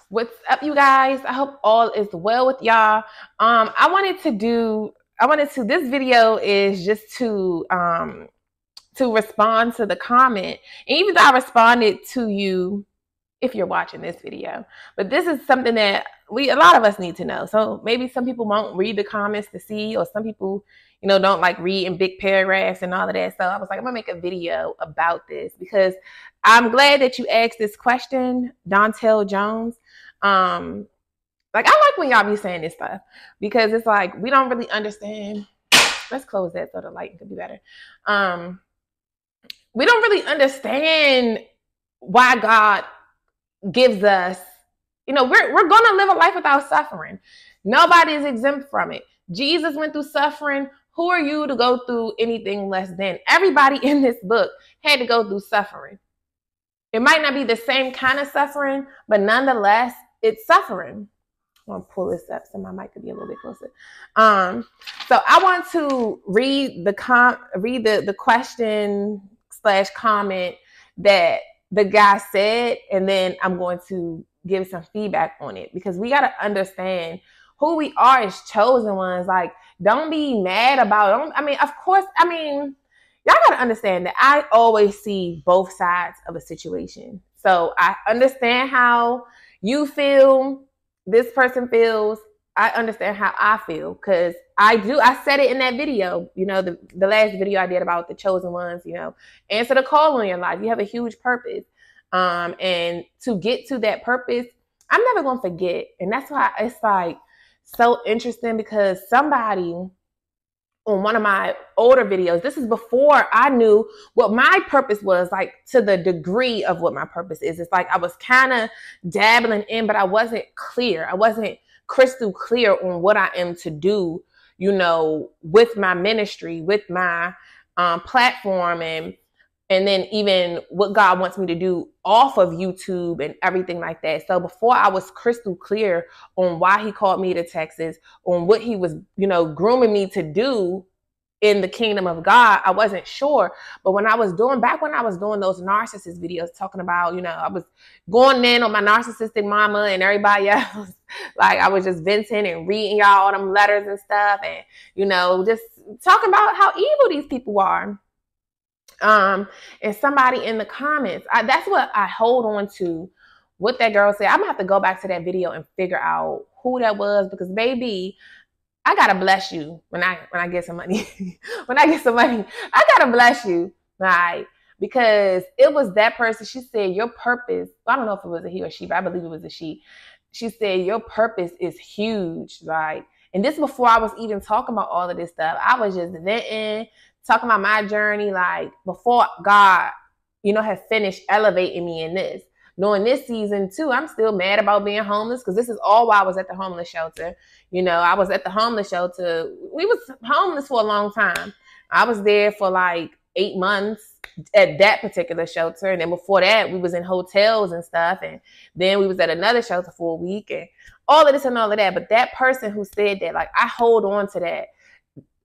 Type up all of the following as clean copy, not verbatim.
What's up, you guys? I hope all is well with y'all. This video is just to respond to the comment. And even though I responded to you if you're watching this video, but this is something that a lot of us need to know. So maybe some people won't read the comments to see, or some people, don't like read in big paragraphs and all of that. So I was like, I'm gonna make a video about this because I'm glad that you asked this question, Dontel Jones. Like, I like when y'all be saying this stuff because it's like we don't really understand. Let's close that so the lighting could be better. We don't really understand why God gives us, we're going to live a life without suffering. Nobody is exempt from it. Jesus went through suffering. Who are you to go through anything less than? Everybody in this book had to go through suffering. It might not be the same kind of suffering, but nonetheless, it's suffering. I'm going to pull this up so my mic could be a little bit closer. So I want to read the question / comment that the guy said, and then I'm going to give some feedback on it, because we got to understand who we are as chosen ones. Like, don't be mad about it. Y'all got to understand that I always see both sides of a situation. So I understand how you feel, this person feels. I understand how I feel, because I said it in that video, the last video I did about the chosen ones, answer the call on your life. You have a huge purpose. And to get to that purpose, I'm never going to forget. And that's why it's like so interesting, because somebody on one of my older videos, this is before I knew what my purpose was, like to the degree of what my purpose is. It's like I was kind of dabbling in, but I wasn't clear. I wasn't crystal clear on what I am to do, with my ministry, with my platform, and then even what God wants me to do off of YouTube and everything like that. So before I was crystal clear on why he called me to Texas, on what he was, grooming me to do in the kingdom of God, I wasn't sure. But when I was doing those narcissist videos, talking about, I was going in on my narcissistic mama and everybody else, like I was just venting and reading y'all all them letters and stuff, and, just talking about how evil these people are. And somebody in the comments, that's what I hold on to, what that girl said. I'm gonna have to go back to that video and figure out who that was, because baby, I gotta bless you when I get some money. When I get some money, I gotta bless you, right? Because it was that person. She said your purpose, I don't know if it was a he or she, but I believe it was a she. She said your purpose is huge, right? And this before I was even talking about all of this stuff. I was just venting, talking about my journey, like before God, had finished elevating me in this. Knowing this season too, I'm still mad about being homeless, because this is all while I was at the homeless shelter. I was at the homeless shelter. We was homeless for a long time. I was there for like 8 months at that particular shelter. And then before that, we was in hotels and stuff. And then we was at another shelter for a week, and all of this and all of that. But that person who said that, like, I hold on to that.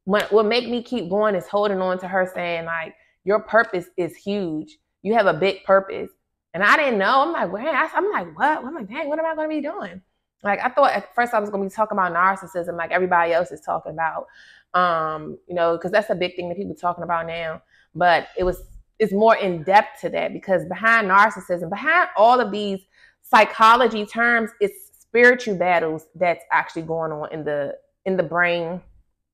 What make me keep going is holding on to her saying, like, your purpose is huge. You have a big purpose. And I didn't know. I'm like, I'm like, what? I'm like, dang, what am I going to be doing? Like, I thought at first I was going to be talking about narcissism like everybody else is talking about, because that's a big thing that people are talking about now. But it's more in depth to that, because behind narcissism, behind all of these psychology terms, it's spiritual battles that's actually going on in the brain,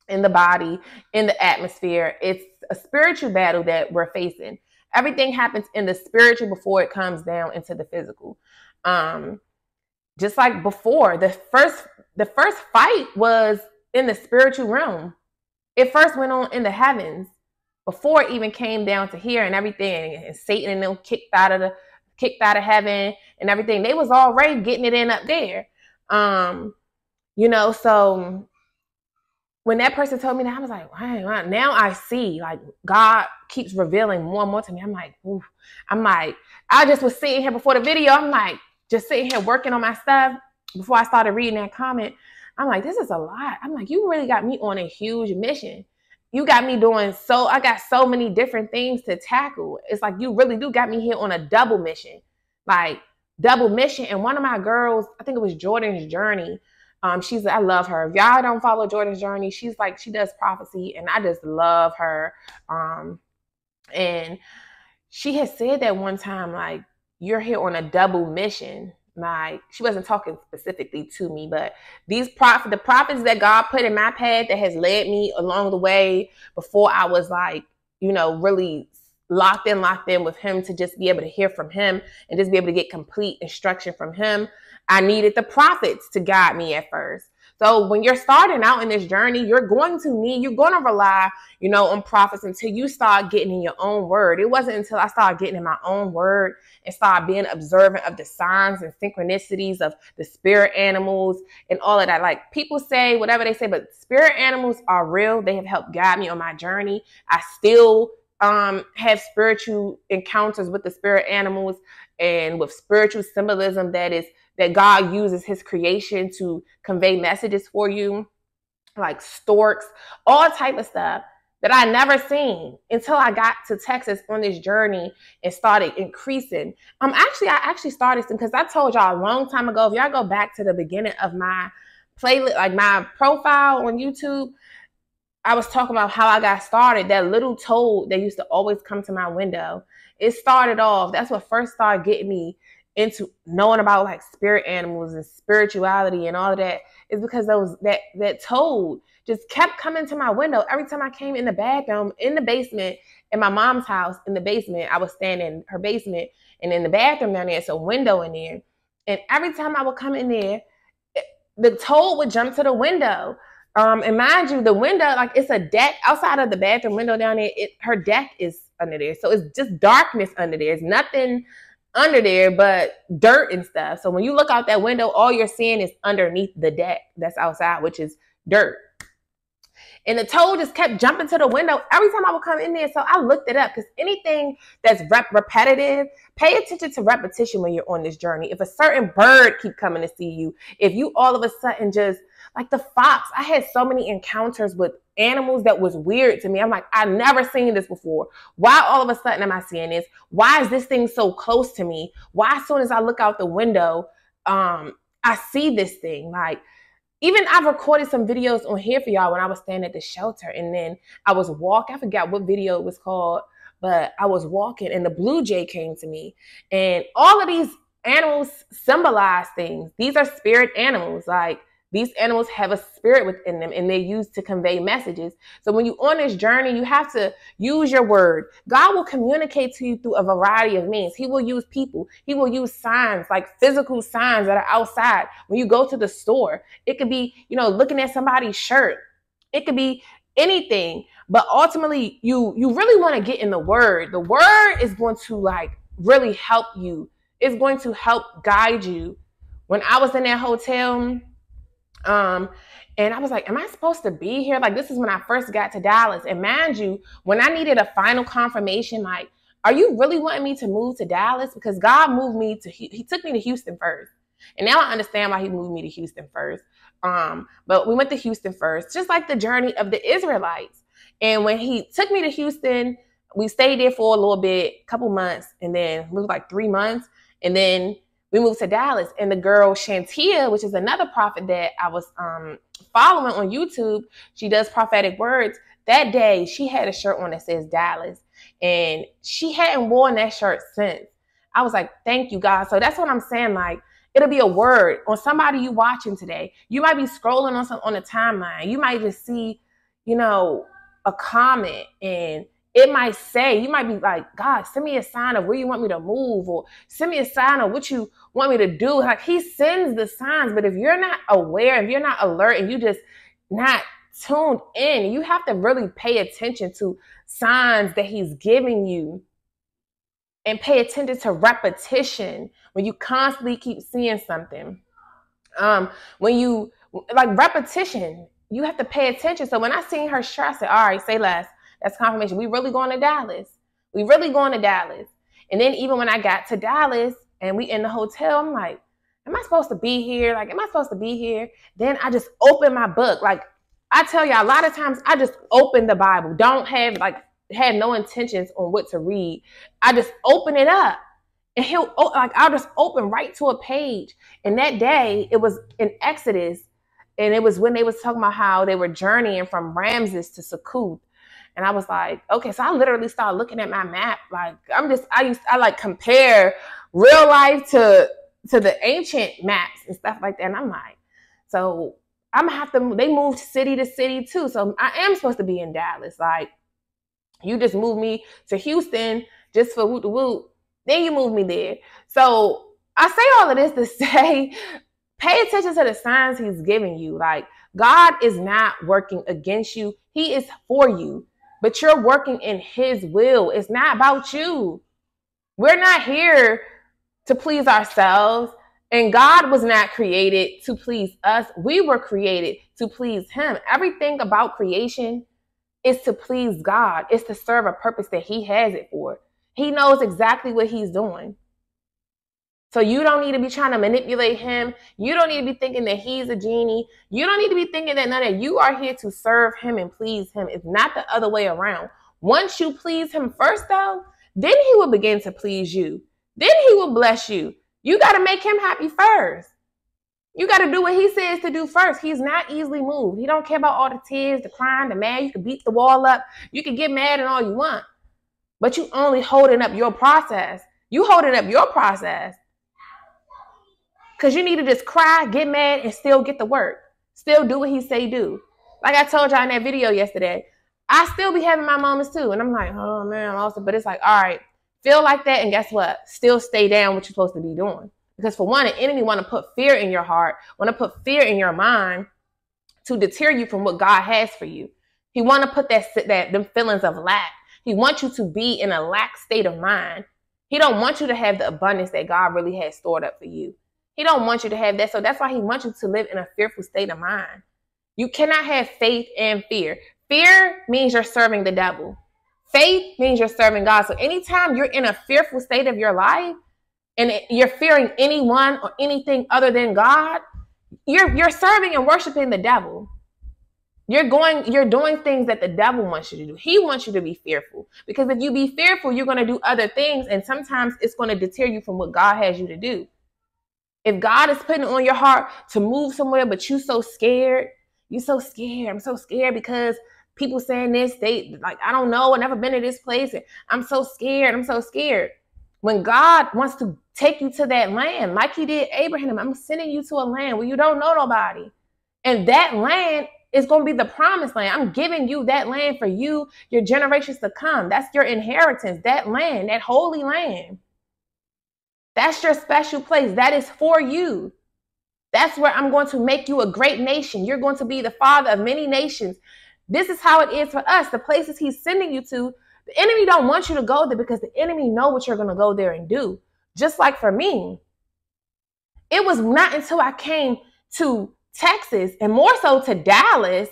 in the body, in the atmosphere. It's a spiritual battle that we're facing. Everything happens in the spiritual before it comes down into the physical. Just like before, the first fight was in the spiritual realm. It first went on in the heavens before it even came down to here and everything. And Satan and them kicked out of heaven and everything. They was already getting it in up there. So when that person told me that, I was like, wow, now I see, like, God keeps revealing more and more to me. I'm like, ooh. I just was sitting here before the video. I'm like, just sitting here working on my stuff before I started reading that comment. I'm like, this is a lot. I'm like, you really got me on a huge mission. You got me I got so many different things to tackle. It's like, you really do got me here on a double mission. Like, double mission. And one of my girls, I think it was Jordan's Journey. I love her. If y'all don't follow Jordan's Journey, she's like, she does prophecy, and I just love her. And she had said that one time, like, you're here on a double mission. Like, she wasn't talking specifically to me, but the prophets that God put in my path that has led me along the way before I was like, really locked in with him, to just be able to hear from him and just be able to get complete instruction from him. I needed the prophets to guide me at first. So when you're starting out in this journey, you're going to rely, on prophets until you start getting in your own word. It wasn't until I started getting in my own word and started being observant of the signs and synchronicities of the spirit animals and all of that. Like, people say whatever they say, but spirit animals are real. They have helped guide me on my journey. I still have spiritual encounters with the spirit animals and with spiritual symbolism that God uses his creation to convey messages for you, like storks, all type of stuff that I never seen until I got to Texas on this journey and started increasing. I actually started, because I told y'all a long time ago, if y'all go back to the beginning of my playlist, like my profile on YouTube, I was talking about how I got started. That little toad that used to always come to my window, it started off, that's what first started getting me into knowing about like spirit animals and spirituality and all of that, is because that toad just kept coming to my window every time I came in the bathroom, in the basement, in my mom's house, in the basement. I was staying in her basement, and in the bathroom down there, it's a window in there. And every time I would come in there, the toad would jump to the window. And mind you, the window, like, it's a deck outside of the bathroom window down there. Her deck is under there. So it's just darkness under there. It's nothing under there but dirt and stuff. So when you look out that window, all you're seeing is underneath the deck that's outside, which is dirt. And the toad just kept jumping to the window every time I would come in there. So I looked it up, because anything that's repetitive, pay attention to repetition when you're on this journey. If a certain bird keep coming to see you, if you all of a sudden just, like the fox, I had so many encounters with animals that was weird to me. I'm like, I've never seen this before. Why all of a sudden am I seeing this? Why is this thing so close to me? Why as soon as I look out the window, I see this thing? Like, even I've recorded some videos on here for y'all when I was staying at the shelter, and then I was walking. I forgot what video it was called, but I was walking and the blue jay came to me. And all of these animals symbolize things. These are spirit animals. Like, these animals have a spirit within them, and they're used to convey messages. So when you're on this journey, you have to use your word. God will communicate to you through a variety of means. He will use people. He will use signs, like physical signs that are outside. When you go to the store, it could be, looking at somebody's shirt. It could be anything. But ultimately, you really want to get in the word. The word is going to, like, really help you. It's going to help guide you. When I was in that hotel, and I was like, am I supposed to be here? Like, this is when I first got to Dallas. And mind you, when I needed a final confirmation, like, are you really wanting me to move to Dallas? Because God moved me he took me to Houston first. And now I understand why he moved me to Houston first. But we went to Houston first, just like the journey of the Israelites. And when he took me to Houston, we stayed there for a little bit, a couple months, and then it was like 3 months. And then we moved to Dallas, and the girl Shantia, which is another prophet that I was following on YouTube, she does prophetic words. That day, she had a shirt on that says Dallas, and she hadn't worn that shirt since. I was like, thank you, God. So that's what I'm saying. Like, it'll be a word on somebody you watching today. You might be scrolling on the timeline. You might just see, a comment, and it might say, you might be like, God, send me a sign of where you want me to move, or send me a sign of what you want me to do. Like, he sends the signs, but if you're not aware, if you're not alert, and you just not tuned in, you have to really pay attention to signs that he's giving you, and pay attention to repetition when you constantly keep seeing something. When you, like, repetition, you have to pay attention. So when I seen her shirt, I said, all right, say less. That's confirmation. We really going to Dallas. We really going to Dallas. And then even when I got to Dallas and we in the hotel, I'm like, am I supposed to be here? Like, am I supposed to be here? Then I just opened my book. Like, I tell y'all, a lot of times I just open the Bible. Don't have no intentions on what to read. I just open it up. And I'll just open right to a page. And that day, it was in Exodus. And it was when they was talking about how they were journeying from Ramses to Succoth. And I was like, okay, so I literally started looking at my map. Like, I like compare real life to the ancient maps and stuff like that. And I'm like, so I'm gonna have to, they moved city to city too. So I am supposed to be in Dallas. Like, you just moved me to Houston just for woot woot. Then you moved me there. So I say all of this to say, pay attention to the signs he's giving you. Like, God is not working against you. He is for you, but you're working in his will. It's not about you. We're not here to please ourselves. And God was not created to please us. We were created to please him. Everything about creation is to please God. It's to serve a purpose that he has it for. He knows exactly what he's doing. So you don't need to be trying to manipulate him. You don't need to be thinking that he's a genie. You don't need to be thinking that none of you are here to serve him and please him. It's not the other way around. Once you please him first, though, then he will begin to please you. Then he will bless you. You got to make him happy first. You got to do what he says to do first. He's not easily moved. He don't care about all the tears, the crying, the mad. You can beat the wall up. You can get mad and all you want. But you only holding up your process. You holding up your process. Because you need to just cry, get mad, and still get the work. Still do what he say do. Like I told y'all in that video yesterday, I still be having my moments too. And I'm like, oh man, also, but it's like, all right, feel like that. And guess what? Still stay down what you're supposed to be doing. Because for one, the enemy want to put fear in your heart, want to put fear in your mind to deter you from what God has for you. He want to put them feelings of lack. He wants you to be in a lack state of mind. He don't want you to have the abundance that God really has stored up for you. He don't want you to have that. So that's why he wants you to live in a fearful state of mind. You cannot have faith and fear. Fear means you're serving the devil. Faith means you're serving God. So anytime you're in a fearful state of your life and you're fearing anyone or anything other than God, you're serving and worshiping the devil. You're doing things that the devil wants you to do. He wants you to be fearful. Because if you be fearful, you're going to do other things. And sometimes it's going to deter you from what God has you to do. If God is putting on your heart to move somewhere, but you're so scared, I'm so scared because people saying this, I don't know, I've never been to this place. And I'm so scared. When God wants to take you to that land, like he did Abraham, I'm sending you to a land where you don't know nobody. And that land is going to be the promised land. I'm giving you that land for you, your generations to come. That's your inheritance, that land, that holy land. That's your special place. That is for you. That's where I'm going to make you a great nation. You're going to be the father of many nations. This is how it is for us. The places he's sending you to, the enemy don't want you to go there because the enemy know what you're going to go there and do. Just like for me, it was not until I came to Texas and more so to Dallas,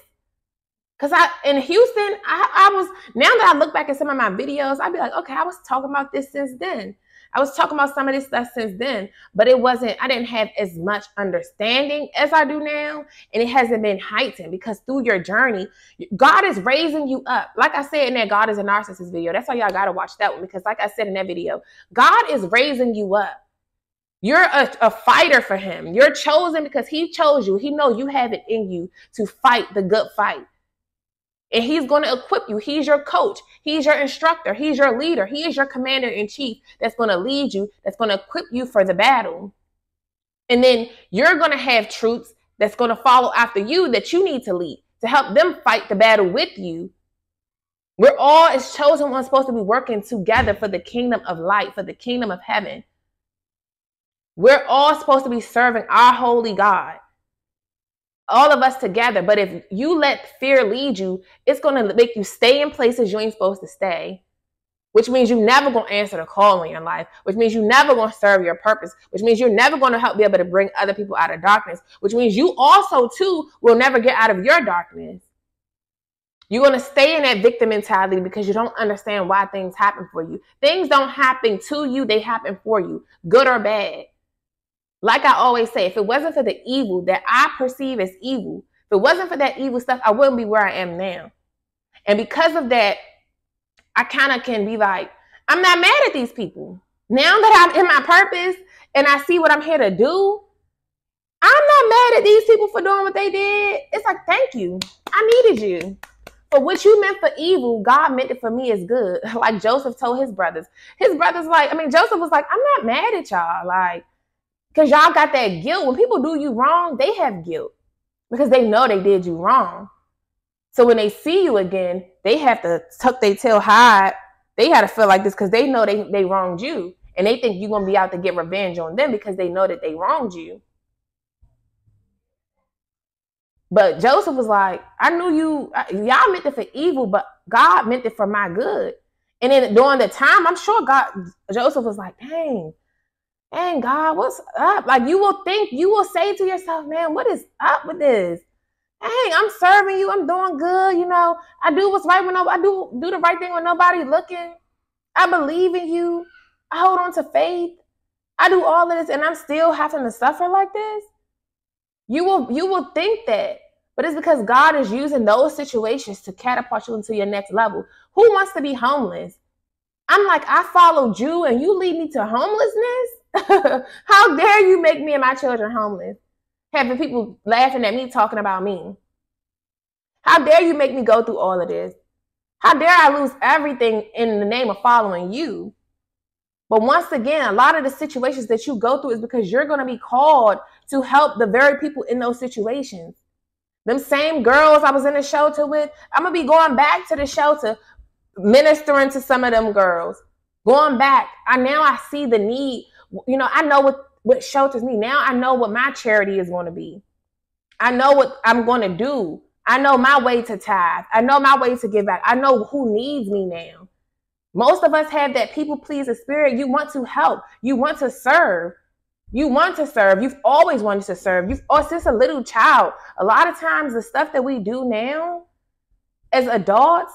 because in Houston, I was, now that I look back at some of my videos, I'd be like, okay, I was talking about this since then. I was talking about some of this stuff since then, but I didn't have as much understanding as I do now. And it hasn't been heightened because through your journey, God is raising you up. Like I said in that God is a Narcissist video, that's why y'all got to watch that one. Because like I said in that video, God is raising you up. You're a fighter for him. You're chosen because he chose you. He knows you have it in you to fight the good fight. And he's going to equip you. He's your coach. He's your instructor. He's your leader. He is your commander-in-chief that's going to lead you, that's going to equip you for the battle. And then you're going to have troops that's going to follow after you that you need to lead to help them fight the battle with you. We're all, as chosen ones, supposed to be working together for the kingdom of light, for the kingdom of heaven. We're all supposed to be serving our holy God. All of us together. But if you let fear lead you, it's going to make you stay in places you ain't supposed to stay, which means you're never going to answer the call in your life, which means you're never going to serve your purpose, which means you're never going to be able to bring other people out of darkness, which means you also, too, will never get out of your darkness. You're going to stay in that victim mentality because you don't understand why things happen for you. Things don't happen to you. They happen for you, good or bad. Like I always say, if it wasn't for the evil that I perceive as evil, if it wasn't for that evil stuff, I wouldn't be where I am now. And because of that, I kind of can be like, I'm not mad at these people. Now that I'm in my purpose and I see what I'm here to do, I'm not mad at these people for doing what they did. It's like, thank you. I needed you. But what you meant for evil, God meant it for me as good. Like Joseph told his brothers. His brothers Joseph was like, I'm not mad at y'all. Like, because y'all got that guilt. When people do you wrong, they have guilt because they know they did you wrong. So when they see you again, they have to tuck their tail hide. They had to feel like this because they know they wronged you. And they think you're going to be out to get revenge on them because they know that they wronged you. But Joseph was like, I knew y'all meant it for evil, but God meant it for my good. And then during the time, I'm sure Joseph was like, dang, God, what's up? Like you will say to yourself, man, what is up with this? Dang, I'm serving you. I'm doing good. You know, I do what's right when I do the right thing when nobody looking. I believe in you. I hold on to faith. I do all of this and I'm still having to suffer like this. You will think that, but it's because God is using those situations to catapult you into your next level. Who wants to be homeless? I'm like, I followed you and you lead me to homelessness? How dare you make me and my children homeless? Having people laughing at me, talking about me. How dare you make me go through all of this? How dare I lose everything in the name of following you? But once again, a lot of the situations that you go through is because you're going to be called to help the very people in those situations. Them same girls I was in the shelter with, I'm going to be going back to the shelter, ministering to some of them girls. Going back, now I see the need. You know, I know what shelters need. Now I know what my charity is going to be. I know what I'm going to do. I know my way to tithe. I know my way to give back. I know who needs me now. Most of us have that people pleaser spirit. You want to help. You want to serve. You want to serve. You've always wanted to serve. Since a little child. A lot of times the stuff that we do now as adults,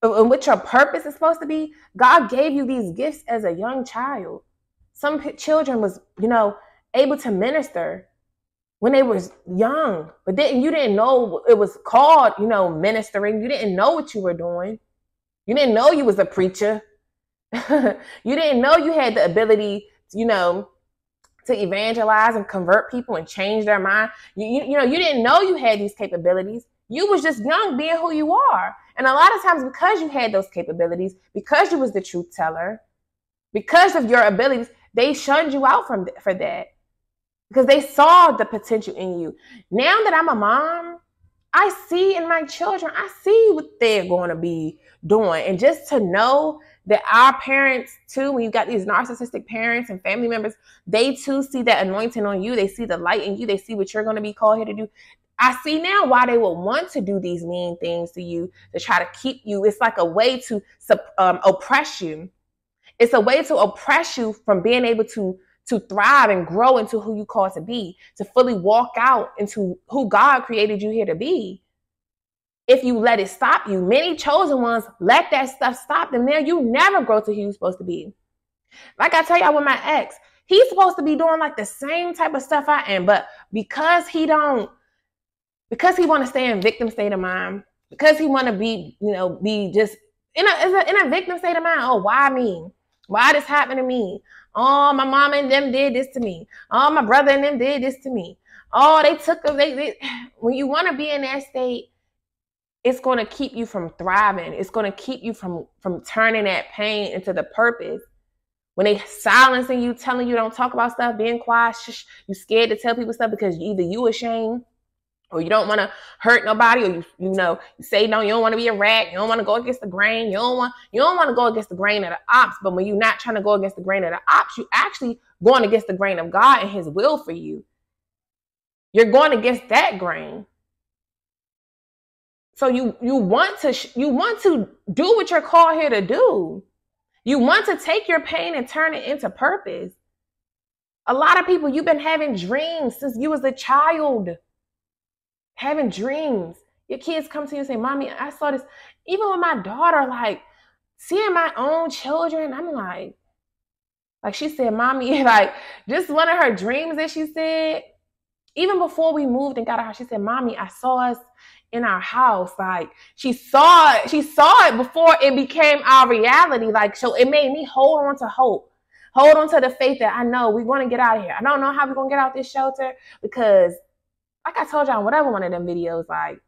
and what your purpose is supposed to be, God gave you these gifts as a young child. Some children was, able to minister when they was young, but you didn't know it was called, ministering. You didn't know what you were doing. You didn't know you was a preacher. You didn't know you had the ability, to evangelize and convert people and change their mind. You didn't know you had these capabilities. You was just young being who you are. And a lot of times because you had those capabilities, because you was the truth teller, because of your abilities, they shunned you out for that. Because they saw the potential in you. Now that I'm a mom, I see in my children, I see what they're going to be doing. And just to know that our parents too, when you got these narcissistic parents and family members, they too see that anointing on you. They see the light in you. They see what you're going to be called here to do. I see now why they would want to do these mean things to you, to try to keep you. It's like a way to oppress you. It's a way to oppress you from being able to thrive and grow into who you called to be, to fully walk out into who God created you here to be. If you let it stop you, many chosen ones let that stuff stop them. Now you never grow to who you're supposed to be. Like I tell y'all with my ex, he's supposed to be doing like the same type of stuff I am, but because he want to stay in victim state of mind, because he want to be just in a victim state of mind. Oh, why me? Why this happened to me? Oh, my mama and them did this to me. Oh, my brother and them did this to me. Oh, they took them. When you want to be in that state, it's going to keep you from thriving. It's going to keep you from turning that pain into the purpose. When they silencing you, telling you don't talk about stuff, being quiet, shush, you scared to tell people stuff because either you ashamed or you don't want to hurt nobody, or you say no, you don't want to be a rat, you don't want to go against the grain, you don't want to go against the grain of the ops. But when you're not trying to go against the grain of the ops, you actually going against the grain of God and his will for you. You're going against that grain. So you want to do what you're called here to do. You want to take your pain and turn it into purpose. A lot of people, you've been having dreams since you was a child. Having dreams. Your kids come to you and say, Mommy, I saw this. Even with my daughter, like seeing my own children, I'm like she said, Mommy, like just one of her dreams that she said, even before we moved and got a house, she said, Mommy, I saw us in our house. Like she saw it before it became our reality. Like, so it made me hold on to hope. Hold on to the faith that I know we're going to get out of here. I don't know how we're going to get out this shelter because, like I told y'all in whatever one of them videos, like,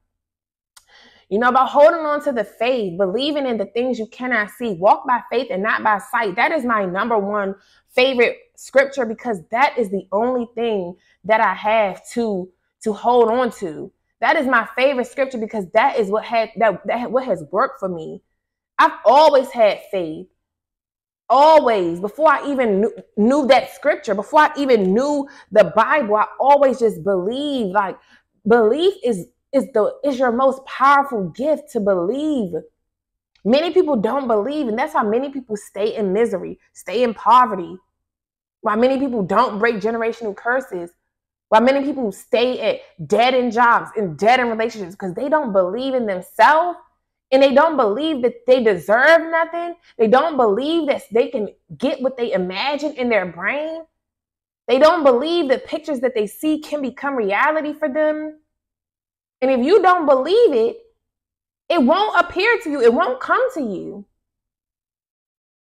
you know, about holding on to the faith, believing in the things you cannot see. Walk by faith and not by sight. That is my number one favorite scripture because that is the only thing that I have to hold on to. That is my favorite scripture because that is what what has worked for me. I've always had faith. Always. Before I even knew that scripture, before I even knew the Bible, I always just believed. Like, belief is your most powerful gift, to believe. Many people don't believe, and that's why many people stay in misery, stay in poverty. Why many people don't break generational curses. Why many people stay at dead end jobs and dead end relationships, because they don't believe in themselves and they don't believe that they deserve nothing. They don't believe that they can get what they imagine in their brain. They don't believe that pictures that they see can become reality for them. And if you don't believe it, it won't appear to you. It won't come to you.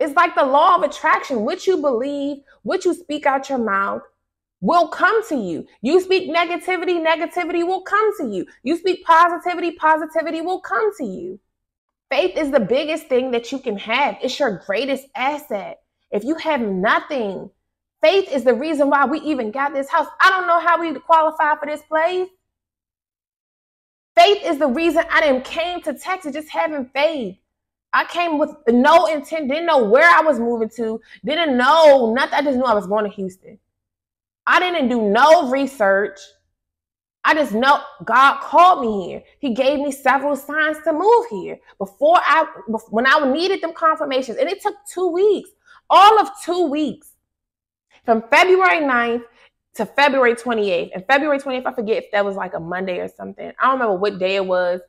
It's like the law of attraction. What you believe, what you speak out your mouth will come to you. You speak negativity, negativity will come to you. You speak positivity, positivity will come to you. Faith is the biggest thing that you can have. It's your greatest asset. If you have nothing, faith is the reason why we even got this house. I don't know how we qualify for this place. Faith is the reason I didn't came to Texas, just having faith. I came with no intent, didn't know where I was moving to, didn't know nothing. I just knew I was going to Houston. I didn't do no research. I just know God called me here. He gave me several signs to move here when I needed them confirmations. And it took 2 weeks, all of 2 weeks, from February 9th to February 28th. And February 28th, I forget if that was like a Monday or something. I don't remember what day it was.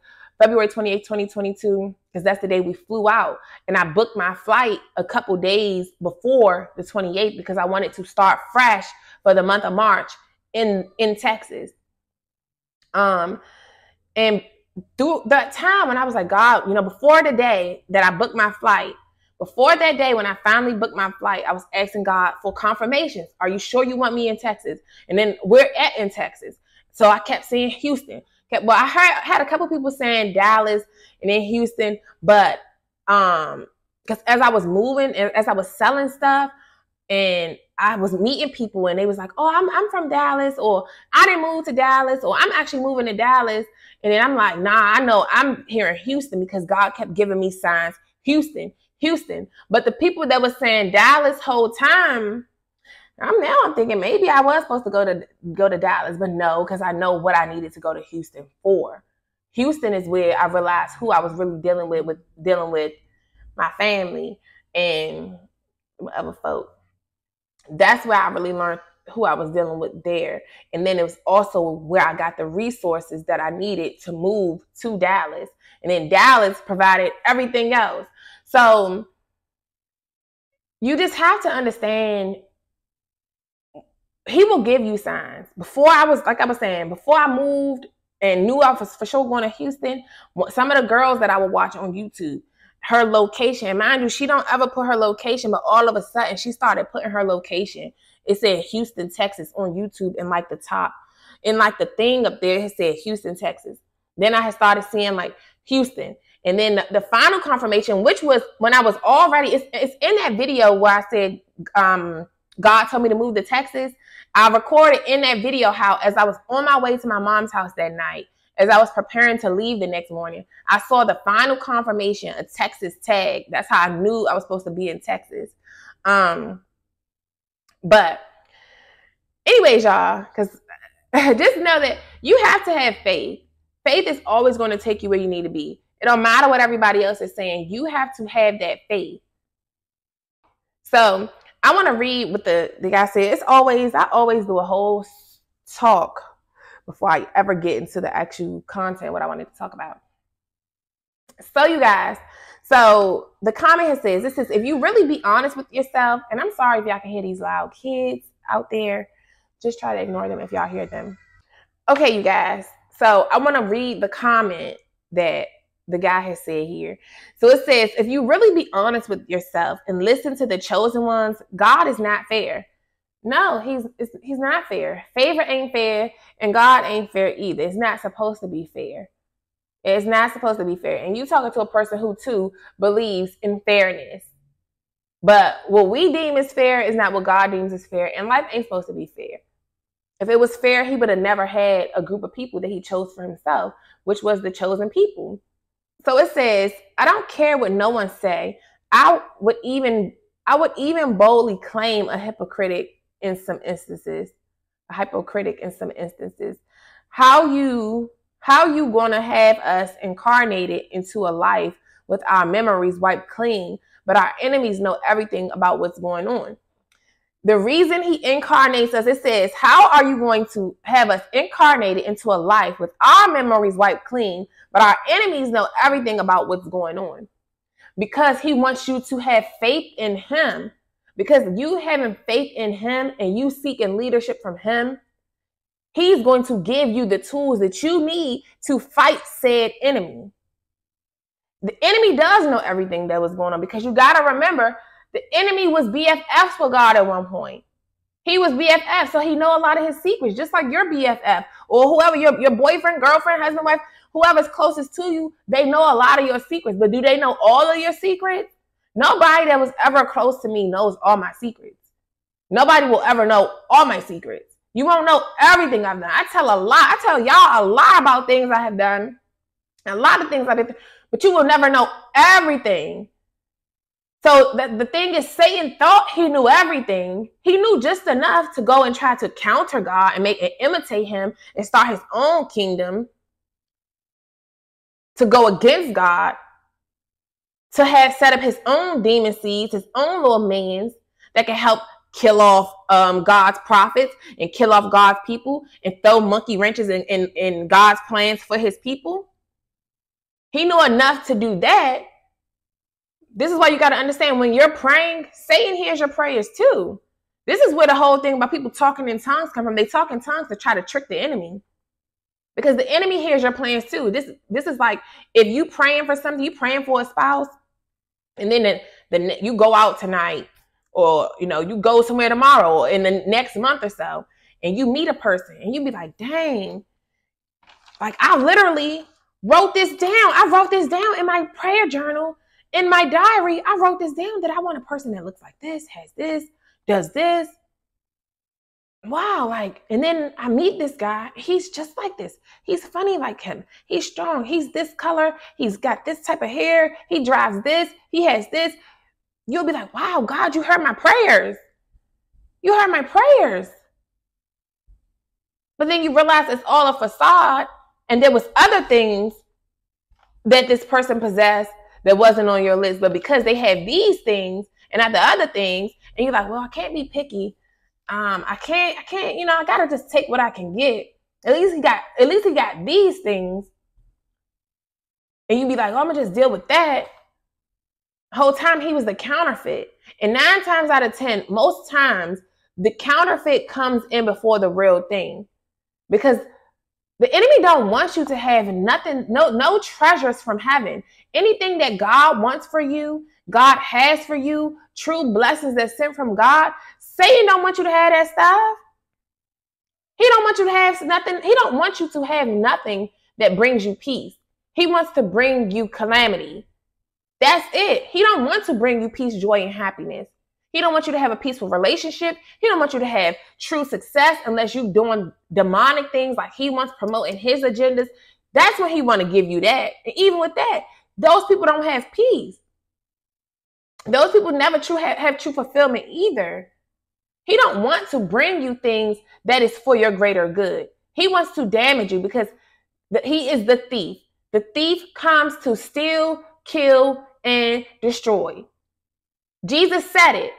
February 28th, 2022, because that's the day we flew out. And I booked my flight a couple days before the 28th because I wanted to start fresh for the month of March in Texas. And through that time when I was like, God, you know, before the day that I booked my flight, before that day when I finally booked my flight, I was asking God for confirmations. Are you sure you want me in Texas? And then we're in Texas. So I kept saying Houston. Well, I had a couple people saying Dallas and then Houston, but because as I was moving and as I was selling stuff and I was meeting people and they was like, oh, I'm from Dallas, or I didn't move to Dallas, or I'm actually moving to Dallas. And then I'm like, nah, I know I'm here in Houston because God kept giving me signs. Houston. But the people that was saying Dallas whole time, I'm thinking maybe I was supposed to go to Dallas, but no, because I know what I needed to go to Houston for. Houston is where I realized who I was really dealing with my family and other folk. That's where I really learned who I was dealing with there. And then it was also where I got the resources that I needed to move to Dallas. And then Dallas provided everything else. So you just have to understand, he will give you signs. Before I moved and knew I was for sure going to Houston, some of the girls that I would watch on YouTube, her location, and mind you, she don't ever put her location, but all of a sudden she started putting her location. It said Houston, Texas on YouTube in like the top. In like the thing up there, it said Houston, Texas. Then I had started seeing like Houston. And then the final confirmation, which was when I was already, it's in that video where I said, God told me to move to Texas. I recorded in that video how as I was on my way to my mom's house that night, as I was preparing to leave the next morning, I saw the final confirmation, a Texas tag. That's how I knew I was supposed to be in Texas. But anyways, y'all, because just know that you have to have faith. Faith is always going to take you where you need to be. It don't matter what everybody else is saying. You have to have that faith. So I want to read what the guy said. I always do a whole talk before I ever get into the actual content, what I wanted to talk about. So you guys, so the comment says, this is, if you really be honest with yourself, and I'm sorry if y'all can hear these loud kids out there, just try to ignore them if y'all hear them. Okay, you guys, so I want to read the comment that the guy has said here. So it says, if you really be honest with yourself and listen to the chosen ones, God is not fair. No, he's not fair. Favor ain't fair, and God ain't fair either. It's not supposed to be fair. It's not supposed to be fair. And you talking to a person who too believes in fairness. But what we deem as fair is not what God deems as fair. And life ain't supposed to be fair. If it was fair, he would have never had a group of people that he chose for himself, which was the chosen people. So it says, I don't care what no one say. I would even boldly claim a hypocritic in some instances. How you gonna have us incarnated into a life with our memories wiped clean, but our enemies know everything about what's going on? The reason he incarnates us, it says, how are you going to have us incarnated into a life with our memories wiped clean, but our enemies know everything about what's going on? Because he wants you to have faith in him. Because you having faith in him and you seeking leadership from him, he's going to give you the tools that you need to fight said enemy. The enemy does know everything that was going on, because you got to remember, the enemy was BFFs with God at one point. He was BFF, so he know a lot of his secrets, just like your BFF or whoever, your boyfriend, girlfriend, husband, wife, whoever's closest to you, they know a lot of your secrets. But do they know all of your secrets? Nobody that was ever close to me knows all my secrets. Nobody will ever know all my secrets. You won't know everything I've done. I tell a lot. I tell y'all a lot about things I have done, a lot of things I did, but you will never know everything. So the thing is, Satan thought he knew everything. He knew just enough to go and try to counter God and imitate him and start his own kingdom, to go against God, to have set up his own demon seeds, his own little minions that can help kill off God's prophets and kill off God's people and throw monkey wrenches in God's plans for his people. He knew enough to do that. This is why you got to understand, when you're praying, Satan hears your prayers too. This is where the whole thing about people talking in tongues come from. They talk in tongues to try to trick the enemy, because the enemy hears your plans too. This is like, if you praying for something, you praying for a spouse, and then you go out tonight, or you go somewhere tomorrow, or in the next month or so, and you meet a person, and you be like, dang, like I literally wrote this down. I wrote this down in my prayer journal. In my diary, I wrote this down, that I want a person that looks like this, has this, does this. Wow, like, and then I meet this guy. He's just like this. He's funny like him. He's strong. He's this color. He's got this type of hair. He drives this. He has this. You'll be like, wow, God, you heard my prayers. You heard my prayers. But then you realize it's all a facade, and there was other things that this person possessed that wasn't on your list, but because they have these things and not the other things, and you're like, well, I can't be picky. I can't, I gotta just take what I can get. At least he got these things. And you be like, oh, I'm gonna just deal with that. The whole time he was the counterfeit. And 9 times out of 10, most times the counterfeit comes in before the real thing. Because the enemy don't want you to have nothing, no treasures from heaven. Anything that God wants for you, God has for you, true blessings that sent from God, Satan don't want you to have that stuff. He don't want you to have nothing. He don't want you to have nothing that brings you peace. He wants to bring you calamity. That's it. He don't want to bring you peace, joy, and happiness. He don't want you to have a peaceful relationship. He don't want you to have true success unless you're doing demonic things like he wants, promoting his agendas. That's when he want to give you that. And even with that, those people don't have peace. Those people never have true fulfillment either. He don't want to bring you things that is for your greater good. He wants to damage you, because he is the thief. The thief comes to steal, kill, and destroy. Jesus said it.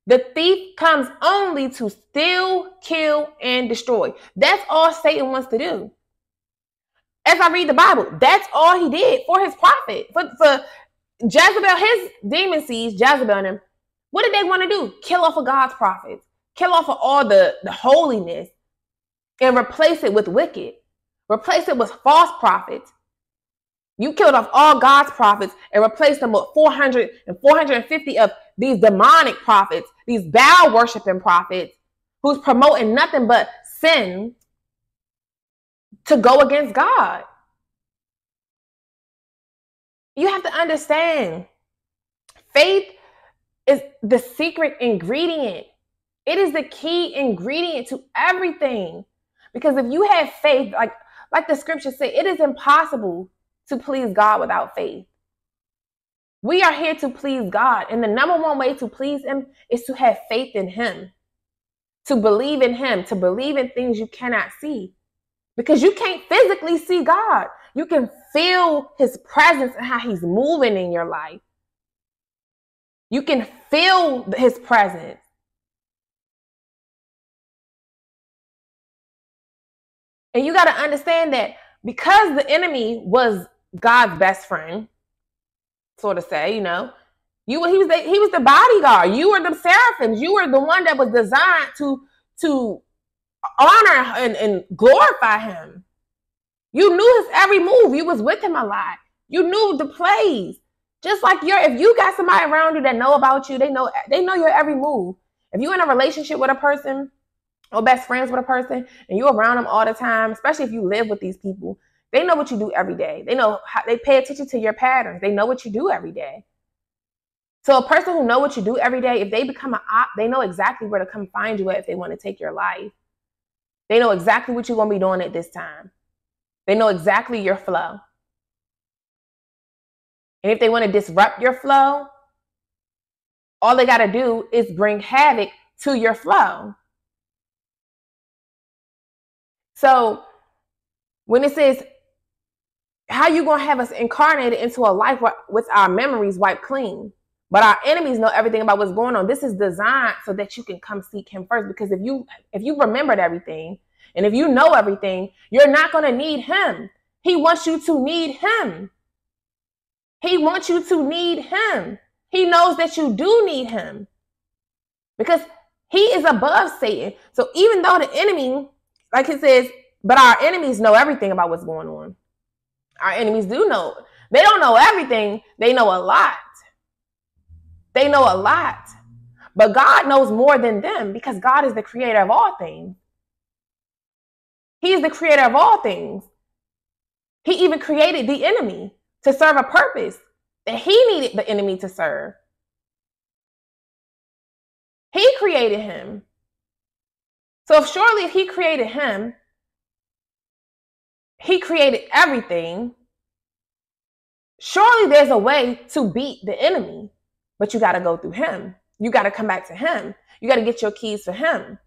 The thief comes only to steal, kill, and destroy. That's all Satan wants to do. As I read the Bible, that's all he did for his prophet. For Jezebel, his demon seeds, Jezebel and him, what did they want to do? Kill off of God's prophets. Kill off of all the holiness and replace it with wicked. Replace it with false prophets. You killed off all God's prophets and replaced them with 400 and 450 of these demonic prophets, these Baal worshiping prophets who's promoting nothing but sin to go against God. You have to understand, faith is the secret ingredient. It is the key ingredient to everything. Because if you have faith, like the scriptures say, it is impossible to please God without faith. We are here to please God. And the number one way to please him is to have faith in him, to believe in him, to believe in things you cannot see. Because you can't physically see God. You can feel his presence and how he's moving in your life. You can feel his presence. And you got to understand that because the enemy was God's best friend, sort of say, he was the bodyguard. You were the seraphims. You were the one that was designed to honor and glorify him. You knew his every move. You was with him a lot. You knew the plays. Just like if you got somebody around you that know about you, they know your every move. If you're in a relationship with a person or best friends with a person and you're around them all the time, especially if you live with these people, they know what you do every day. They know how they pay attention to your patterns. They know what you do every day. So a person who know what you do every day, if they become an op, they know exactly where to come find you at if they want to take your life. They know exactly what you're going to be doing at this time. They know exactly your flow. And if they want to disrupt your flow, all they got to do is bring havoc to your flow. So when it says, how you going to have us incarnated into a life with our memories wiped clean, but our enemies know everything about what's going on? This is designed so that you can come seek him first. Because if you remembered everything and if you know everything, you're not going to need him. He wants you to need him. He wants you to need him. He knows that you do need him because he is above Satan. So even though the enemy, like it says, but our enemies know everything about what's going on. Our enemies do know. They don't know everything. They know a lot. They know a lot. But God knows more than them because God is the creator of all things. He is the creator of all things. He even created the enemy to serve a purpose that he needed the enemy to serve. He created him. So surely if he created him, he created everything. Surely there's a way to beat the enemy, but you got to go through him. You got to come back to him. You got to get your keys for him.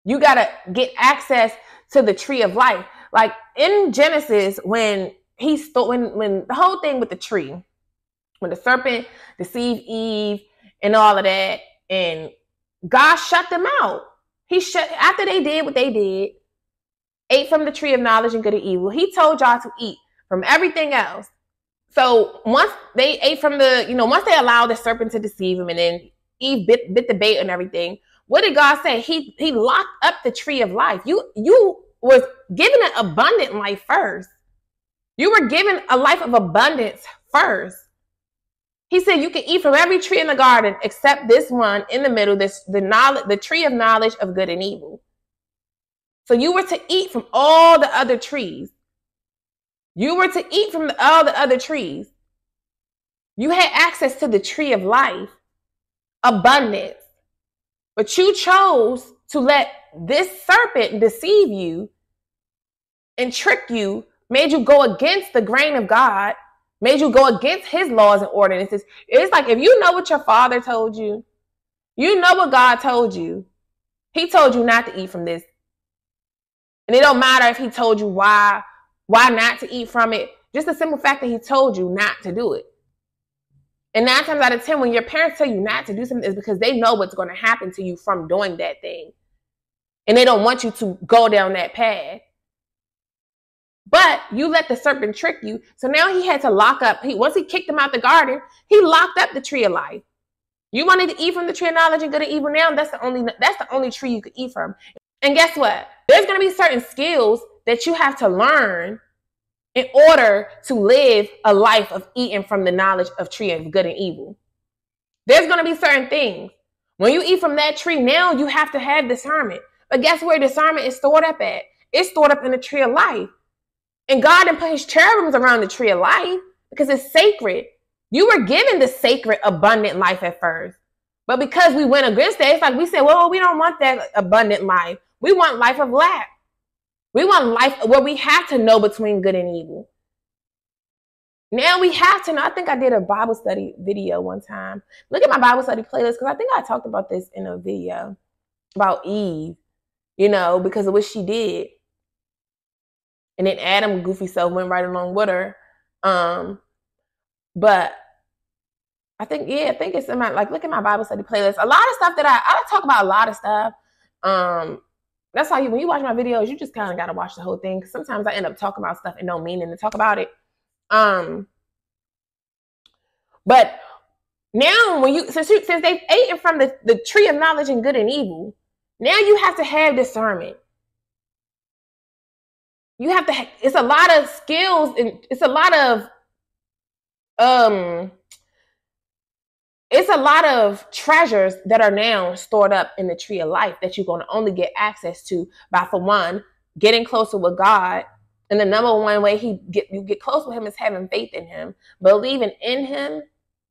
You got to get access to the tree of life. Like in Genesis, when when the whole thing with the tree, when the serpent deceived Eve and all of that, and God shut them out. After they did what they did, ate from the tree of knowledge and good and evil, he told y'all to eat from everything else. So once they ate from once they allowed the serpent to deceive him and then Eve bit the bait and everything, what did God say? He locked up the tree of life. You was given an abundant life first. You were given a life of abundance first. He said you can eat from every tree in the garden except this one in the middle, the tree of knowledge of good and evil. So you were to eat from all the other trees. You were to eat from all the other trees. You had access to the tree of life, abundance. But you chose to let this serpent deceive you and trick you, made you go against the grain of God, made you go against his laws and ordinances. It's like if you know what your father told you, you know what God told you. He told you not to eat from this. And it don't matter if he told you why not to eat from it. Just the simple fact that he told you not to do it. And 9 times out of 10, when your parents tell you not to do something, is because they know what's going to happen to you from doing that thing. And they don't want you to go down that path. But you let the serpent trick you. So now he had to lock up. Once he kicked him out the garden, he locked up the tree of life. You wanted to eat from the tree of knowledge and good and evil now? That's the only tree you could eat from. And guess what? There's going to be certain skills that you have to learn in order to live a life of eating from the knowledge of tree of good and evil. There's going to be certain things. When you eat from that tree, now you have to have discernment. But guess where discernment is stored up at? It's stored up in the tree of life. And God didn't put his cherubims around the tree of life because it's sacred. You were given the sacred, abundant life at first. But because we went against that, it's like we said, well, we don't want that abundant life. We want life of lack. We want life where we have to know between good and evil. Now we have to know. I think I did a Bible study video one time. Look at my Bible study playlist because I think I talked about this in a video about Eve, because of what she did. And then Adam, goofy self, went right along with her. But I think it's in my, look at my Bible study playlist. A lot of stuff that I talk about a lot of stuff. That's why when you watch my videos, you just kind of got to watch the whole thing. Because sometimes I end up talking about stuff and no meaning to talk about it. But now since they've eaten from the tree of knowledge and good and evil, now you have to have discernment. You have to, it's a lot of skills and it's a lot of treasures that are now stored up in the tree of life that you're going to only get access to by, for one, getting closer with God. And the number one way you get close with him is having faith in him, believing in him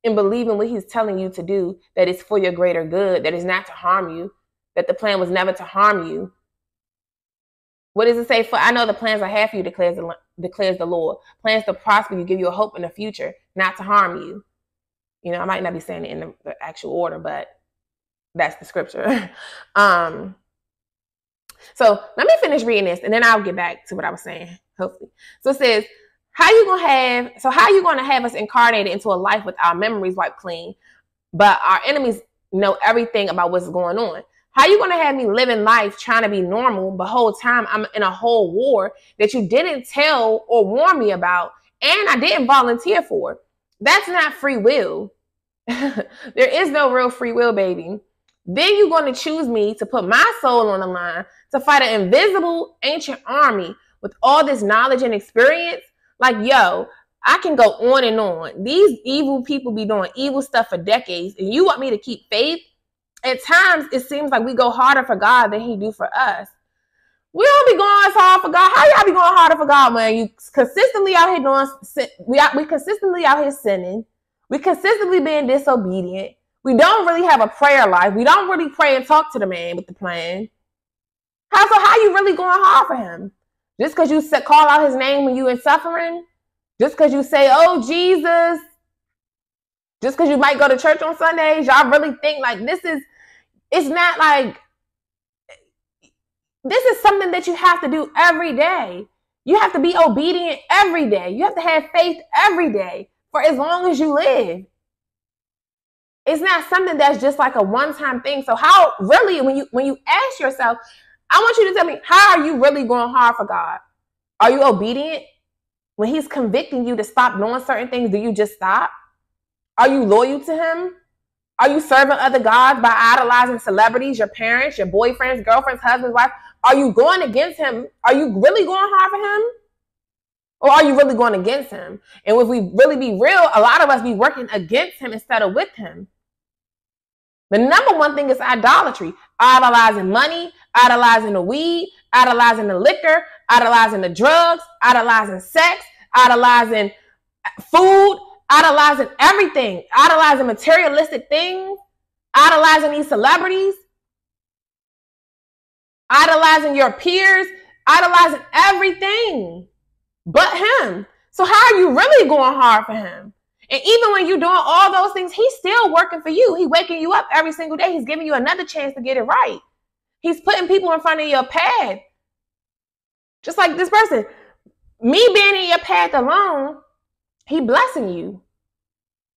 and believing what he's telling you to do, that it's for your greater good, that it's not to harm you, that the plan was never to harm you. What does it say? For I know the plans I have for you, declares the Lord. Plans to prosper you, give you a hope in the future, not to harm you. I might not be saying it in the actual order, but that's the scripture. So let me finish reading this and then I'll get back to what I was saying, hopefully. So it says, how you going to have us incarnated into a life with our memories wiped clean, but our enemies know everything about what's going on? How you going to have me living life trying to be normal, but whole time I'm in a whole war that you didn't tell or warn me about and I didn't volunteer for? That's not free will. There is no real free will, baby. Then you're going to choose me to put my soul on the line to fight an invisible ancient army with all this knowledge and experience? Yo, I can go on and on. These evil people be doing evil stuff for decades, and you want me to keep faith? At times, it seems like we go harder for God than he do for us. We don't be going as hard for God. How y'all be going harder for God, man? You consistently out here doing, we consistently out here sinning. We consistently being disobedient. We don't really have a prayer life. We don't really pray and talk to the man with the plan. How you really going hard for him? Just because you call out his name when you in suffering? Just because you say, oh, Jesus? Just because you might go to church on Sundays? Y'all really think it's not this is something that you have to do every day. You have to be obedient every day. You have to have faith every day for as long as you live. It's not something that's just like a one-time thing. So how really, when you ask yourself, I want you to tell me, how are you really going hard for God? Are you obedient? When he's convicting you to stop doing certain things, do you just stop? Are you loyal to him? Are you serving other gods by idolizing celebrities, your parents, your boyfriends, girlfriends, husbands, wife? Are you going against him? Are you really going hard for him? Or are you really going against him? And if we really be real, a lot of us be working against him instead of with him. The number one thing is idolatry. Idolizing money, idolizing the weed, idolizing the liquor, idolizing the drugs, idolizing sex, idolizing food, idolizing everything, idolizing materialistic things, idolizing these celebrities, idolizing your peers, idolizing everything but him. So how are you really going hard for him? And even when you're doing all those things, he's still working for you. He's waking you up every single day. He's giving you another chance to get it right. He's putting people in front of your path. Just like this person. Me being in your path alone, he blessing you.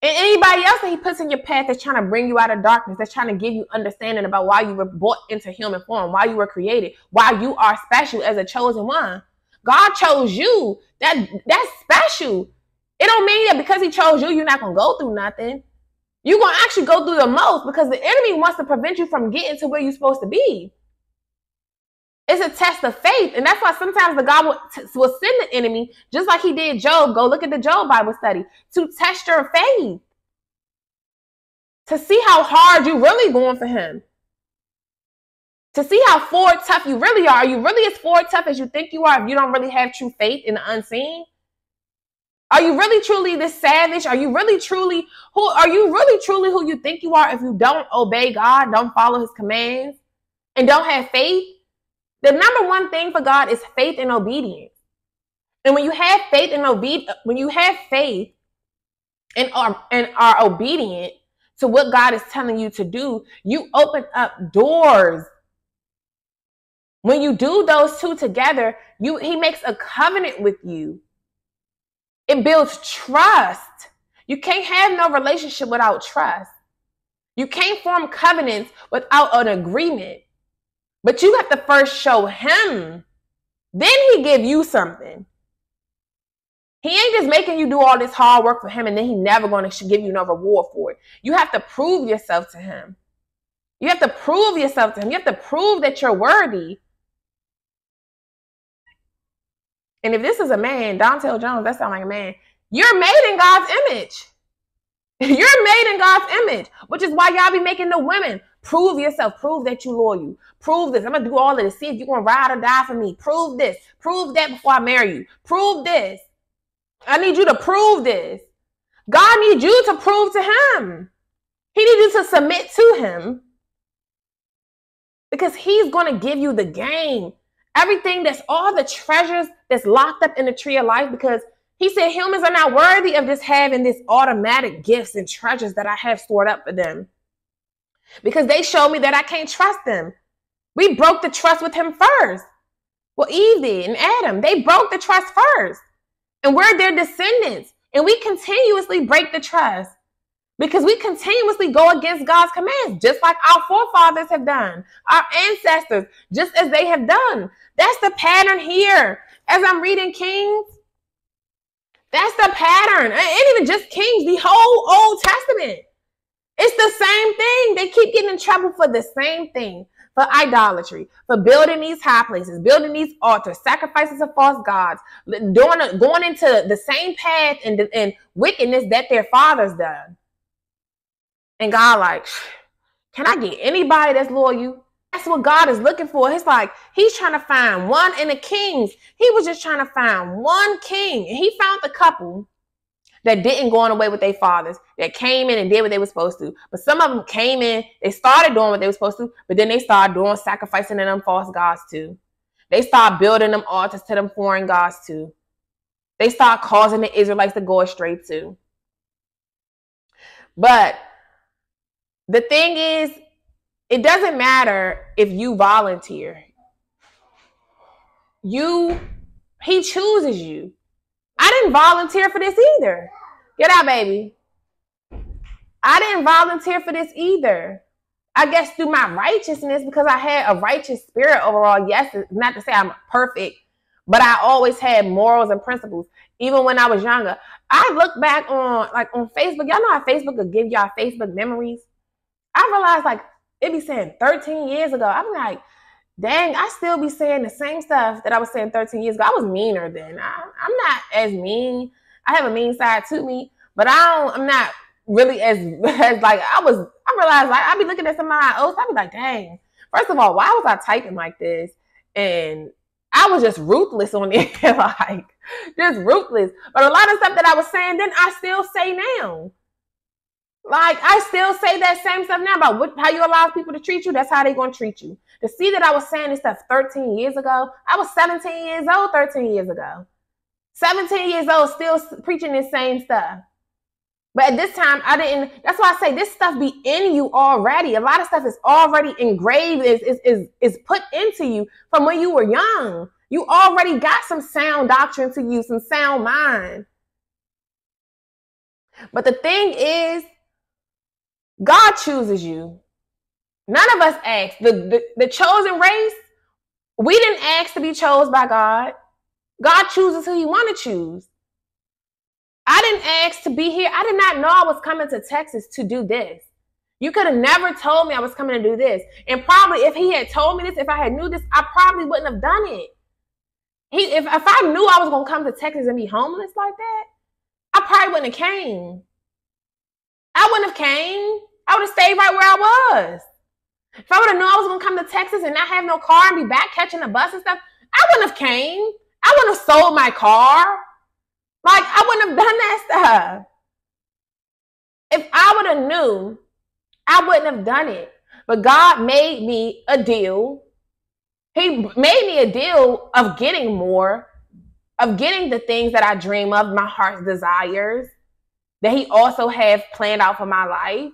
And anybody else that he puts in your path that's trying to bring you out of darkness, that's trying to give you understanding about why you were brought into human form, why you were created, why you are special as a chosen one. God chose you. That's special. It don't mean that because he chose you, you're not going to go through nothing. You're going to actually go through the most because the enemy wants to prevent you from getting to where you're supposed to be. It's a test of faith. And that's why sometimes the God will send the enemy, just like he did Job. Go look at the Job Bible study, to test your faith, to see how hard you really going for him, to see how forward tough you really are. Are you really as forward tough as you think you are if you don't really have true faith in the unseen? Are you really truly this savage? Are you really truly who you think you are if you don't obey God, don't follow his commands, and don't have faith? The number one thing for God is faith and obedience. And when you have faith and are obedient to what God is telling you to do, you open up doors. When you do those two together, he makes a covenant with you. It builds trust. You can't have no relationship without trust. You can't form covenants without an agreement. But you have to first show him. Then he give you something. He ain't just making you do all this hard work for him and then he never going to give you no reward for it. You have to prove yourself to him. You have to prove yourself to him. You have to prove that you're worthy. And if this is a man, Dontel Jones, that sounds like a man. You're made in God's image. You're made in God's image, which is why y'all be making the women prove yourself. Prove that you loyal. Prove this. I'm going to do all of this. See if you're going to ride or die for me. Prove this. Prove that before I marry you. Prove this. I need you to prove this. God needs you to prove to him. He needs you to submit to him because he's going to give you the game. Everything that's all the treasures that's locked up in the tree of life, because he said humans are not worthy of just having this automatic gifts and treasures that I have stored up for them. Because they showed me that I can't trust them. We broke the trust with him first. Well, Eve did and Adam, they broke the trust first. And we're their descendants. And we continuously break the trust because we continuously go against God's commands, just like our forefathers have done, our ancestors, just as they have done. That's the pattern here. As I'm reading Kings, that's the pattern. And even just Kings, the whole Old Testament. It's the same thing. They keep getting in trouble for the same thing. For idolatry, for building these high places, building these altars, sacrifices of false gods, going into the same path and wickedness that their fathers done. And God like, can I get anybody that's loyal? That's what God is looking for. It's like he's trying to find one in the kings. He was just trying to find one king. And he found the couple that didn't go on away with their fathers, that came in and did what they were supposed to. But some of them came in, they started doing what they were supposed to, but then they started doing sacrificing to them false gods too. They started building them altars to them foreign gods too. They started causing the Israelites to go astray too. But the thing is, it doesn't matter if you volunteer. He chooses you. I didn't volunteer for this either. Get out, baby. I didn't volunteer for this either. I guess through my righteousness, because I had a righteous spirit overall. Yes, not to say I'm perfect, but I always had morals and principles. Even when I was younger, I look back on Facebook. Y'all know how Facebook will give y'all Facebook memories. I realized it be saying 13 years ago. I'm like, dang, I still be saying the same stuff that I was saying 13 years ago. I was meaner then. I'm not as mean. I have a mean side to me, but I'm not really as I realized I be looking at some of my oaths. I be like, dang, first of all, why was I typing like this? And I was just ruthless on it, just ruthless. But a lot of stuff that I was saying then, I still say now. I still say that same stuff now about how you allow people to treat you. That's how they going to treat you. To see that I was saying this stuff 13 years ago, I was 17 years old 13 years ago. 17 years old, still preaching this same stuff. But at this time, I didn't. That's why I say this stuff be in you already. A lot of stuff is already engraved, is put into you from when you were young. You already got some sound doctrine to you, some sound mind. But the thing is, God chooses you. None of us asked. The chosen race, we didn't ask to be chosen by God. God chooses who he want to choose. I didn't ask to be here. I did not know I was coming to Texas to do this. You could have never told me I was coming to do this. And probably if he had told me this, if I had knew this, I probably wouldn't have done it. If I knew I was going to come to Texas and be homeless like that, I probably wouldn't have came. I wouldn't have came. I would have stayed right where I was. If I would have known I was going to come to Texas and not have no car and be back catching a bus and stuff, I wouldn't have came. I wouldn't have sold my car. Like, I wouldn't have done that stuff. If I would have knew, I wouldn't have done it. But God made me a deal. He made me a deal of getting more, of getting the things that I dream of, my heart's desires, that he also has planned out for my life.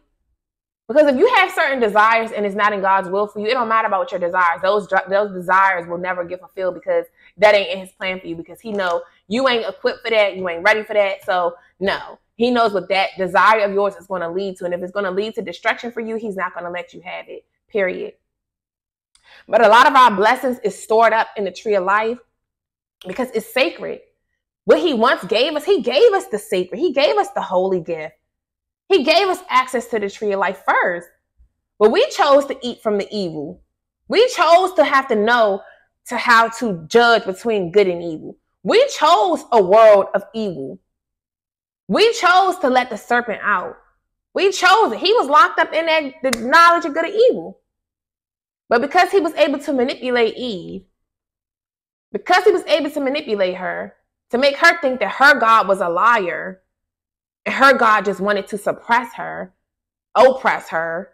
Because if you have certain desires and it's not in God's will for you, it don't matter about what your desires. Those desires will never get fulfilled because that ain't in his plan for you, because he know you ain't equipped for that. You ain't ready for that. So no, he knows what that desire of yours is going to lead to. And if it's going to lead to destruction for you, he's not going to let you have it, period. But a lot of our blessings is stored up in the tree of life because it's sacred. What he once gave us, he gave us the sacred. He gave us the holy gift. He gave us access to the tree of life first. But we chose to eat from the evil. We chose to have to know how to judge between good and evil. We chose a world of evil. We chose to let the serpent out. We chose it. He was locked up in the knowledge of good and evil. But because he was able to manipulate Eve, because he was able to manipulate her, to make her think that her God was a liar, and her God just wanted to suppress her, oppress her,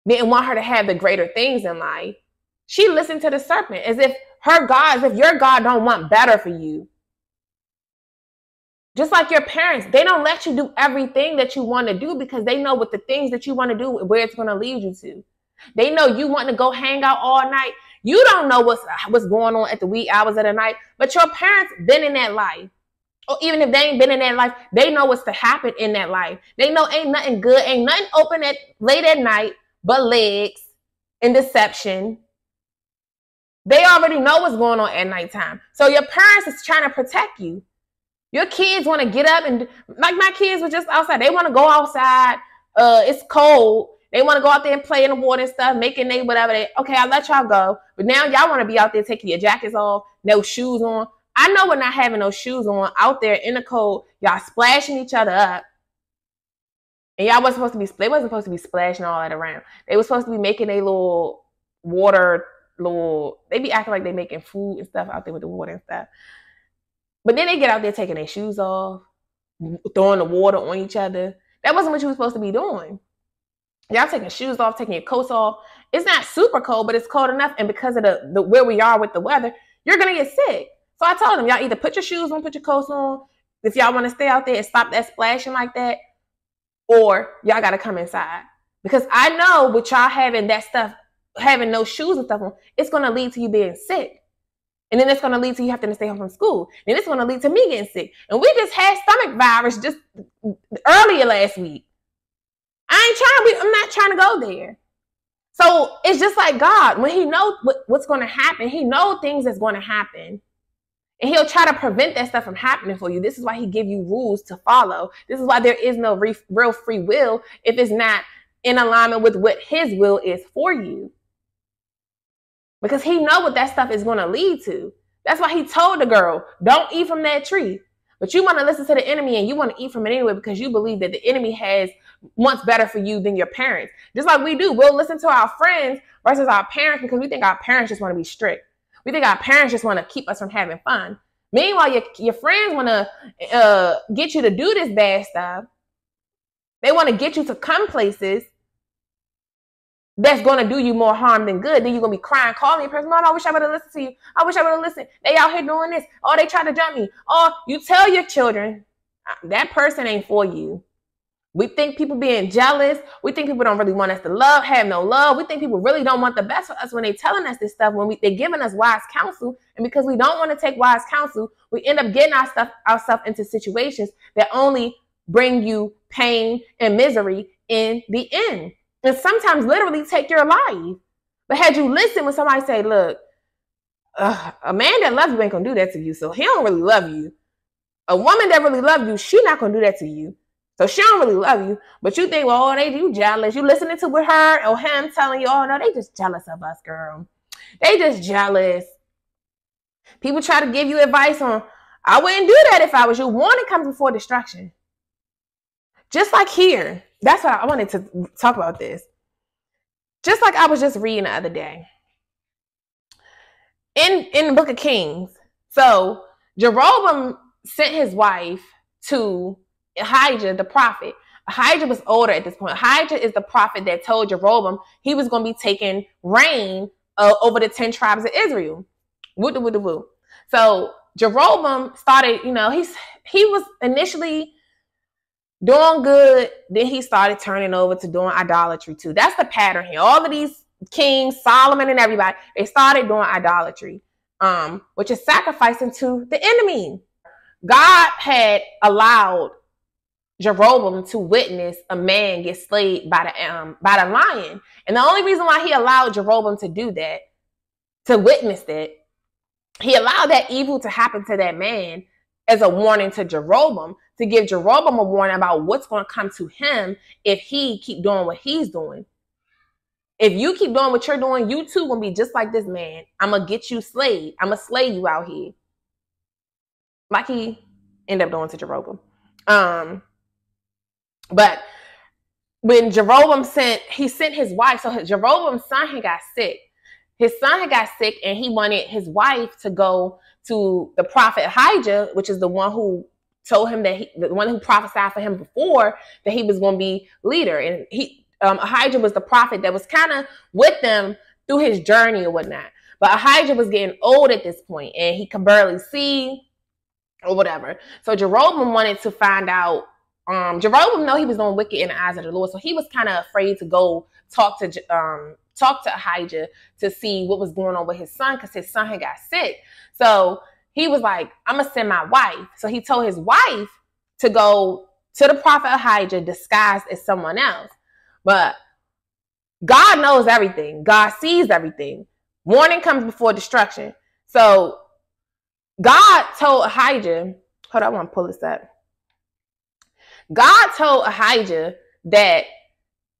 didn't want her to have the greater things in life, she listened to the serpent as if her God, as if your God don't want better for you. Just like your parents, they don't let you do everything that you want to do because they know what the things that you want to do, where it's going to lead you to. They know you want to go hang out all night. You don't know what's going on at the wee hours of the night, but your parents been in that life. Or even if they ain't been in that life, they know what's to happen in that life. They know ain't nothing good, ain't nothing open late at night but legs and deception. They already know what's going on at nighttime. So your parents is trying to protect you. Your kids want to get up and, like my kids were just outside. They want to go outside. It's cold. They want to go out there and play in the water and stuff, making they whatever. Okay, I'll let y'all go. But now y'all want to be out there taking your jackets off, no shoes on. I know we're not having no shoes on out there in the cold. Y'all splashing each other up. And y'all wasn't supposed to be splashing all that around. They were supposed to be making a little water, they be acting like they making food and stuff out there with the water and stuff. But then they get out there taking their shoes off, throwing the water on each other. That wasn't what you were supposed to be doing. Y'all taking shoes off, taking your coats off. It's not super cold, but it's cold enough. And because of the where we are with the weather, you're going to get sick. So I told them, y'all either put your shoes on, put your coats on, if y'all want to stay out there and stop that splashing like that, or y'all got to come inside. Because I know with y'all having that stuff, having no shoes and stuff on, it's going to lead to you being sick. And then it's going to lead to you having to stay home from school. Then it's going to lead to me getting sick. And we just had stomach virus just earlier last week. I'm not trying to go there. So it's just like God, when he knows what's going to happen, he knows things that's going to happen. And he'll try to prevent that stuff from happening for you. This is why he give you rules to follow. This is why there is no real free will if it's not in alignment with what his will is for you. Because he know what that stuff is going to lead to. That's why he told the girl, don't eat from that tree. But you want to listen to the enemy and you want to eat from it anyway because you believe that the enemy wants better for you than your parents. Just like we do. We'll listen to our friends versus our parents because we think our parents just want to be strict. We think our parents just want to keep us from having fun. Meanwhile, your friends want to get you to do this bad stuff. They want to get you to come places that's going to do you more harm than good. Then you're going to be crying, calling your person, Mom, I wish I would have listened to you. I wish I would have listened. They out here doing this. Oh, they tried to jump me. Oh, you tell your children, that person ain't for you. We think people being jealous. We think people don't really want us to have no love. We think people really don't want the best for us when they telling us this stuff, when they're giving us wise counsel. And because we don't want to take wise counsel, we end up getting ourselves into situations that only bring you pain and misery in the end. And sometimes literally take your life. But had you listened when somebody say, look, a man that loves you ain't going to do that to you. So he don't really love you. A woman that really loves you, she not going to do that to you. So she don't really love you, but you think, well, you jealous. You listening to with her or him telling you, oh no, they just jealous of us, girl. They just jealous. People try to give you advice on, I wouldn't do that if I was you. Warning comes before destruction. Just like here. That's what I wanted to talk about this. Just like I was just reading the other day. In the book of Kings. So Jeroboam sent his wife to Ahijah, the prophet. Ahijah was older at this point. Ahijah is the prophet that told Jeroboam he was going to be taking reign over the 10 tribes of Israel. Woo-da-woo-da-woo. So Jeroboam started, he was initially doing good. Then he started turning over to doing idolatry too. That's the pattern here. All of these kings, Solomon and everybody, they started doing idolatry, which is sacrificing to the enemy. God had allowed Jeroboam to witness a man get slayed by the lion. And the only reason why he allowed Jeroboam to do that, to witness that, he allowed that evil to happen to that man as a warning to Jeroboam, to give Jeroboam a warning about what's going to come to him if he keep doing what he's doing. If you keep doing what you're doing, you too going to be just like this man. I'm going to get you slayed. I'm going to slay you out here. Like he ended up doing to Jeroboam. But when Jeroboam sent his wife, so Jeroboam's son had got sick. His son had got sick and he wanted his wife to go to the prophet Ahijah, which is the one who told him that the one who prophesied for him before that he was going to be leader. And Ahijah was the prophet that was kind of with them through his journey or whatnot. But Ahijah was getting old at this point and he could barely see or whatever. So Jeroboam wanted to find out. Jeroboam knew he was doing wicked in the eyes of the Lord, so he was kind of afraid to go talk to Ahijah to see what was going on with his son, because his son had got sick. So he was like, I'm gonna send my wife. So he told his wife to go to the prophet Ahijah disguised as someone else. But God knows everything. God sees everything. Warning comes before destruction. So God told Ahijah, hold on, I want to pull this up. God told Ahijah that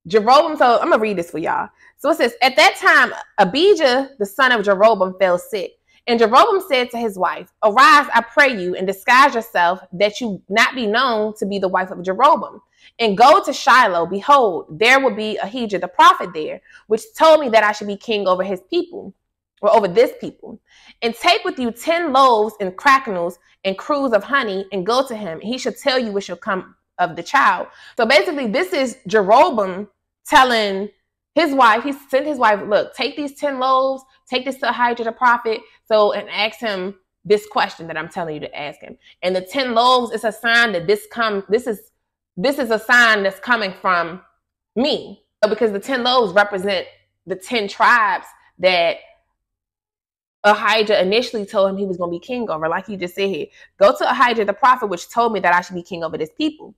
Jeroboam told, I'm going to read this for y'all. So it says, at that time, Abijah, the son of Jeroboam, fell sick. And Jeroboam said to his wife, arise, I pray you, and disguise yourself, that you not be known to be the wife of Jeroboam. And go to Shiloh. Behold, there will be Ahijah the prophet there, which told me that I should be king over his people, or over this people. And take with you 10 loaves and cracknels and cruse of honey, and go to him. And he shall tell you what shall come of the child. So basically, this is Jeroboam telling his wife, he sent his wife, look, take these 10 loaves, take this to Ahijah the prophet, and ask him this question that I'm telling you to ask him. And the 10 loaves is a sign that this is a sign that's coming from me. Because the 10 loaves represent the 10 tribes that Ahijah initially told him he was going to be king over. Like you just said here, go to Ahijah the prophet, which told me that I should be king over this people.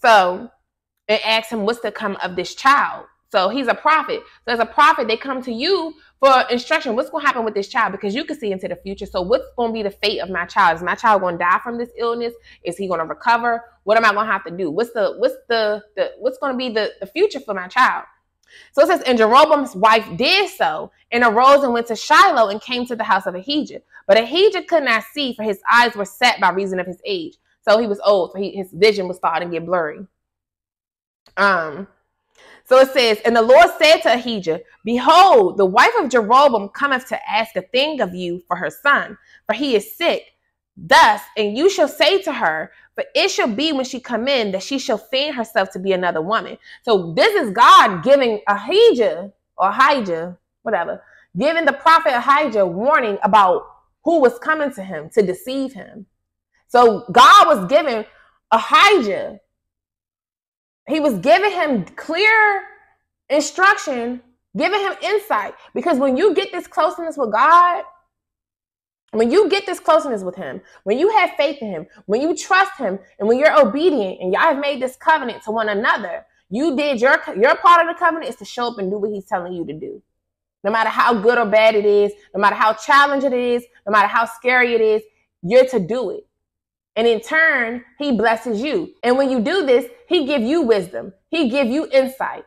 So, and ask him what's to come of this child. So he's a prophet. So as a prophet, they come to you for instruction. What's going to happen with this child? Because you can see into the future. So what's going to be the fate of my child? Is my child going to die from this illness? Is he going to recover? What am I going to have to do? What's going to be the future for my child? So it says, and Jeroboam's wife did so, and arose and went to Shiloh and came to the house of Ahijah. But Ahijah could not see, for his eyes were set by reason of his age. So he was old, so his vision was starting to get blurry. So it says, and the Lord said to Ahijah, behold, the wife of Jeroboam cometh to ask a thing of you for her son, for he is sick. Thus, and you shall say to her, but it shall be when she come in that she shall feign herself to be another woman. So this is God giving Ahijah, whatever, giving the prophet Ahijah warning about who was coming to him to deceive him. So God was giving Ahijah, he was giving him clear instruction, giving him insight. Because when you get this closeness with God, when you get this closeness with him, when you have faith in him, when you trust him, and when you're obedient and y'all have made this covenant to one another, you did your part of the covenant is to show up and do what he's telling you to do. No matter how good or bad it is, no matter how challenging it is, no matter how scary it is, you're to do it. And in turn, he blesses you. And when you do this, he give you wisdom. He give you insight.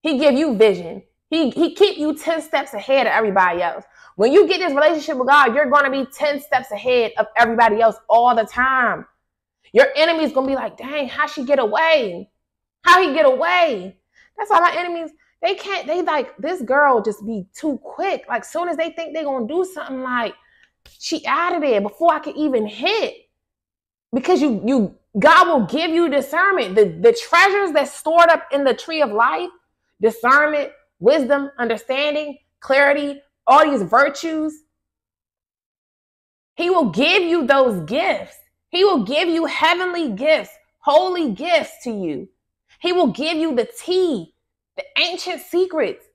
He give you vision. He keep you 10 steps ahead of everybody else. When you get this relationship with God, you're going to be 10 steps ahead of everybody else all the time. Your enemy's going to be like, dang, how she get away? How he get away? That's why my enemies, they like, this girl just be too quick. Like, soon as they think they're going to do something, like, she out of there before I can even hit. Because God will give you discernment. The treasures that's stored up in the tree of life, discernment, wisdom, understanding, clarity, all these virtues. He will give you those gifts. He will give you heavenly gifts, holy gifts to you. He will give you the tea, the ancient secrets.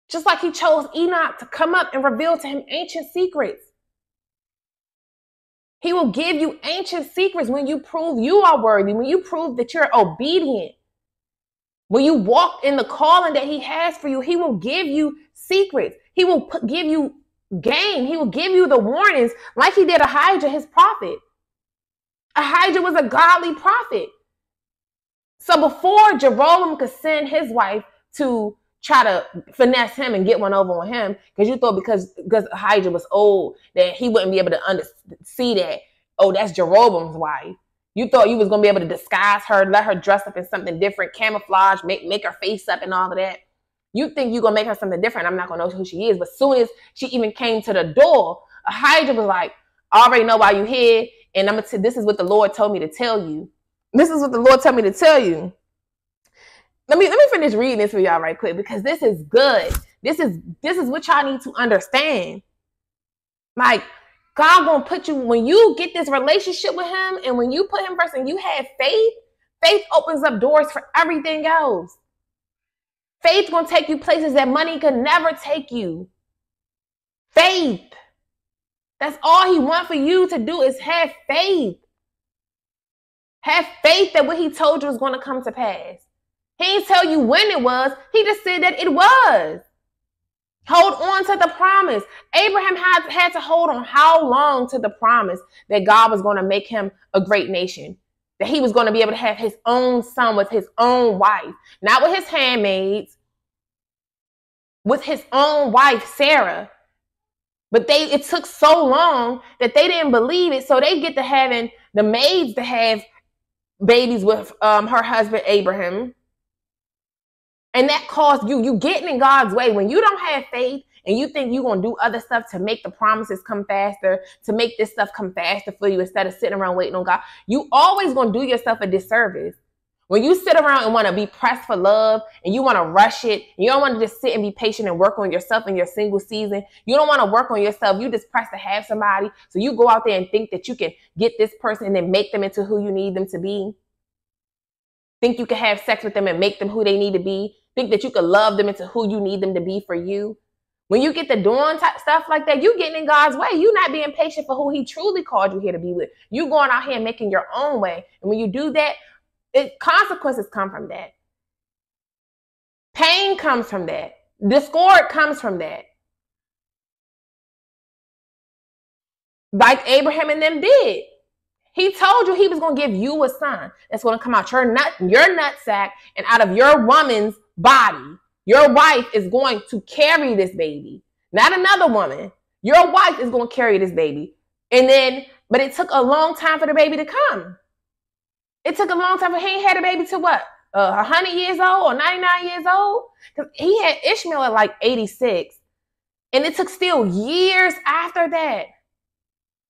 Just like he chose Enoch to come up and reveal to him ancient secrets. He will give you ancient secrets when you prove you are worthy, when you prove that you're obedient. When you walk in the calling that he has for you, he will give you secrets. He will give you game. He will give you the warnings like he did Ahijah, his prophet. Ahijah was a godly prophet. So before Jeroboam could send his wife to try to finesse him and get one over on him, because you thought because Ahijah was old that he wouldn't be able to see that, oh, that's Jeroboam's wife. You thought you was going to be able to disguise her, let her dress up in something different, camouflage, make her face up and all of that. You think you're going to make her something different. I'm not going to know who she is. But as soon as she even came to the door, Ahijah was like, I already know why you're here. And this is what the Lord told me to tell you. This is what the Lord told me to tell you. Let me finish reading this for y'all right quick, because this is good. This is what y'all need to understand. Like, God gonna put you, when you get this relationship with him and when you put him first and you have faith, faith opens up doors for everything else. Faith gonna take you places that money could never take you. Faith. That's all he wants for you to do is have faith. Have faith that what he told you is going to come to pass. He didn't tell you when it was. He just said that it was. Hold on to the promise. Abraham had to hold on how long to the promise that God was going to make him a great nation, that he was going to be able to have his own son with his own wife, not with his handmaids, with his own wife, Sarah. But it took so long that they didn't believe it. So they get to having the maids to have babies with her husband, Abraham. And that caused you getting in God's way. When you don't have faith and you think you're going to do other stuff to make the promises come faster, to make this stuff come faster for you instead of sitting around waiting on God, you always going to do yourself a disservice. When you sit around and want to be pressed for love and you want to rush it, you don't want to just sit and be patient and work on yourself in your single season. You don't want to work on yourself. You just press to have somebody. So you go out there and think that you can get this person and then make them into who you need them to be. Think you can have sex with them and make them who they need to be. Think that you can love them into who you need them to be for you. When you get to doing stuff like that, you getting in God's way. You not being patient for who he truly called you here to be with. You going out here and making your own way. And when you do that, consequences come from that. Pain comes from that. Discord comes from that. Like Abraham and them did. He told you he was going to give you a son that's going to come out your nutsack, and out of your woman's body. Your wife is going to carry this baby, not another woman. Your wife is going to carry this baby. But it took a long time for the baby to come. It took a long time. He ain't had a baby to what? 100 years old or 99 years old? Because he had Ishmael at like 86. And it took still years after that.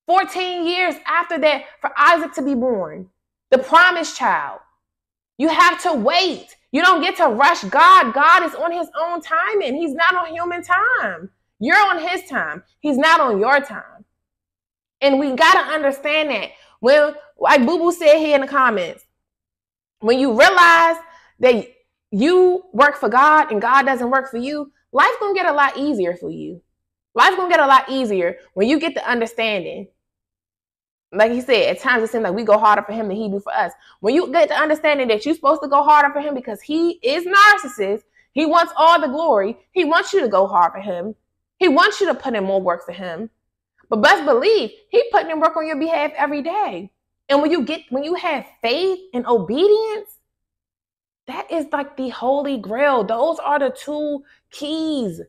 14 years after that for Isaac to be born. The promised child. You have to wait. You don't get to rush God. God is on his own timing. He's not on human time. You're on his time. He's not on your time. And we got to understand that. When, like Boo Boo said here in the comments, when you realize that you work for God and God doesn't work for you, life's going to get a lot easier for you. Life's going to get a lot easier when you get the understanding. Like he said, at times it seems like we go harder for him than he do for us. When you get the understanding that you're supposed to go harder for him because he is narcissist, he wants all the glory. He wants you to go hard for him. He wants you to put in more work for him. But best believe he putting in work on your behalf every day. And when you have faith and obedience, that is like the holy grail. Those are the two keys.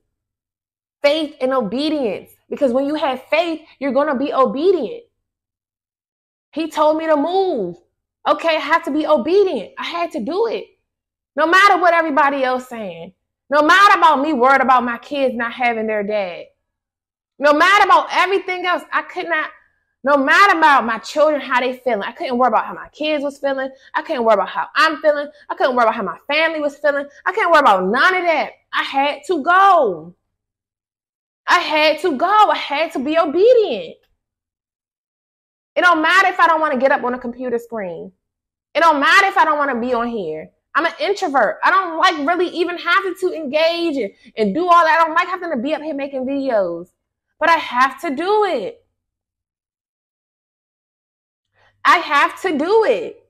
Faith and obedience. Because when you have faith, you're going to be obedient. He told me to move. Okay, I have to be obedient. I had to do it. No matter what everybody else saying. No matter about me worried about my kids not having their dad. No matter about everything else, I could not. No matter about my children, how they feeling. I couldn't worry about how my kids was feeling. I couldn't worry about how I'm feeling. I couldn't worry about how my family was feeling. I couldn't worry about none of that. I had to go. I had to go. I had to be obedient. It don't matter if I don't want to get up on a computer screen. It don't matter if I don't want to be on here. I'm an introvert. I don't like really even having to engage and do all that. I don't like having to be up here making videos. But I have to do it. I have to do it.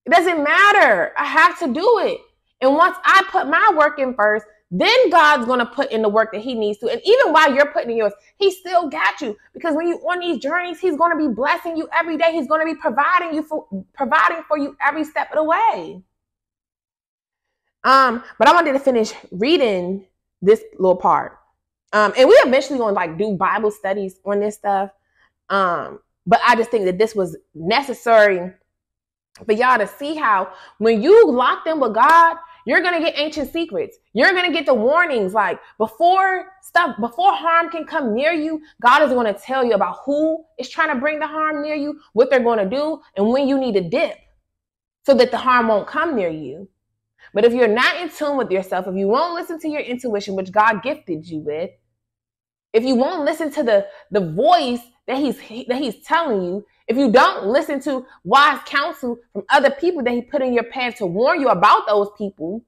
It doesn't matter. I have to do it. And once I put my work in first, then God's going to put in the work that he needs to. And even while you're putting in yours, he still got you. Because when you're on these journeys, he's going to be blessing you every day. He's going to be providing for you every step of the way. But I wanted to finish reading this little part. And we eventually going to like do Bible studies on this stuff. But I just think that this was necessary for y'all to see how when you locked in with God, you're going to get ancient secrets. You're going to get the warnings. Like before harm can come near you, God is going to tell you about who is trying to bring the harm near you, what they're going to do, and when you need to dip so that the harm won't come near you. But if you're not in tune with yourself, if you won't listen to your intuition, which God gifted you with, if you won't listen to the voice that he's telling you, if you don't listen to wise counsel from other people that he put in your path to warn you about those people,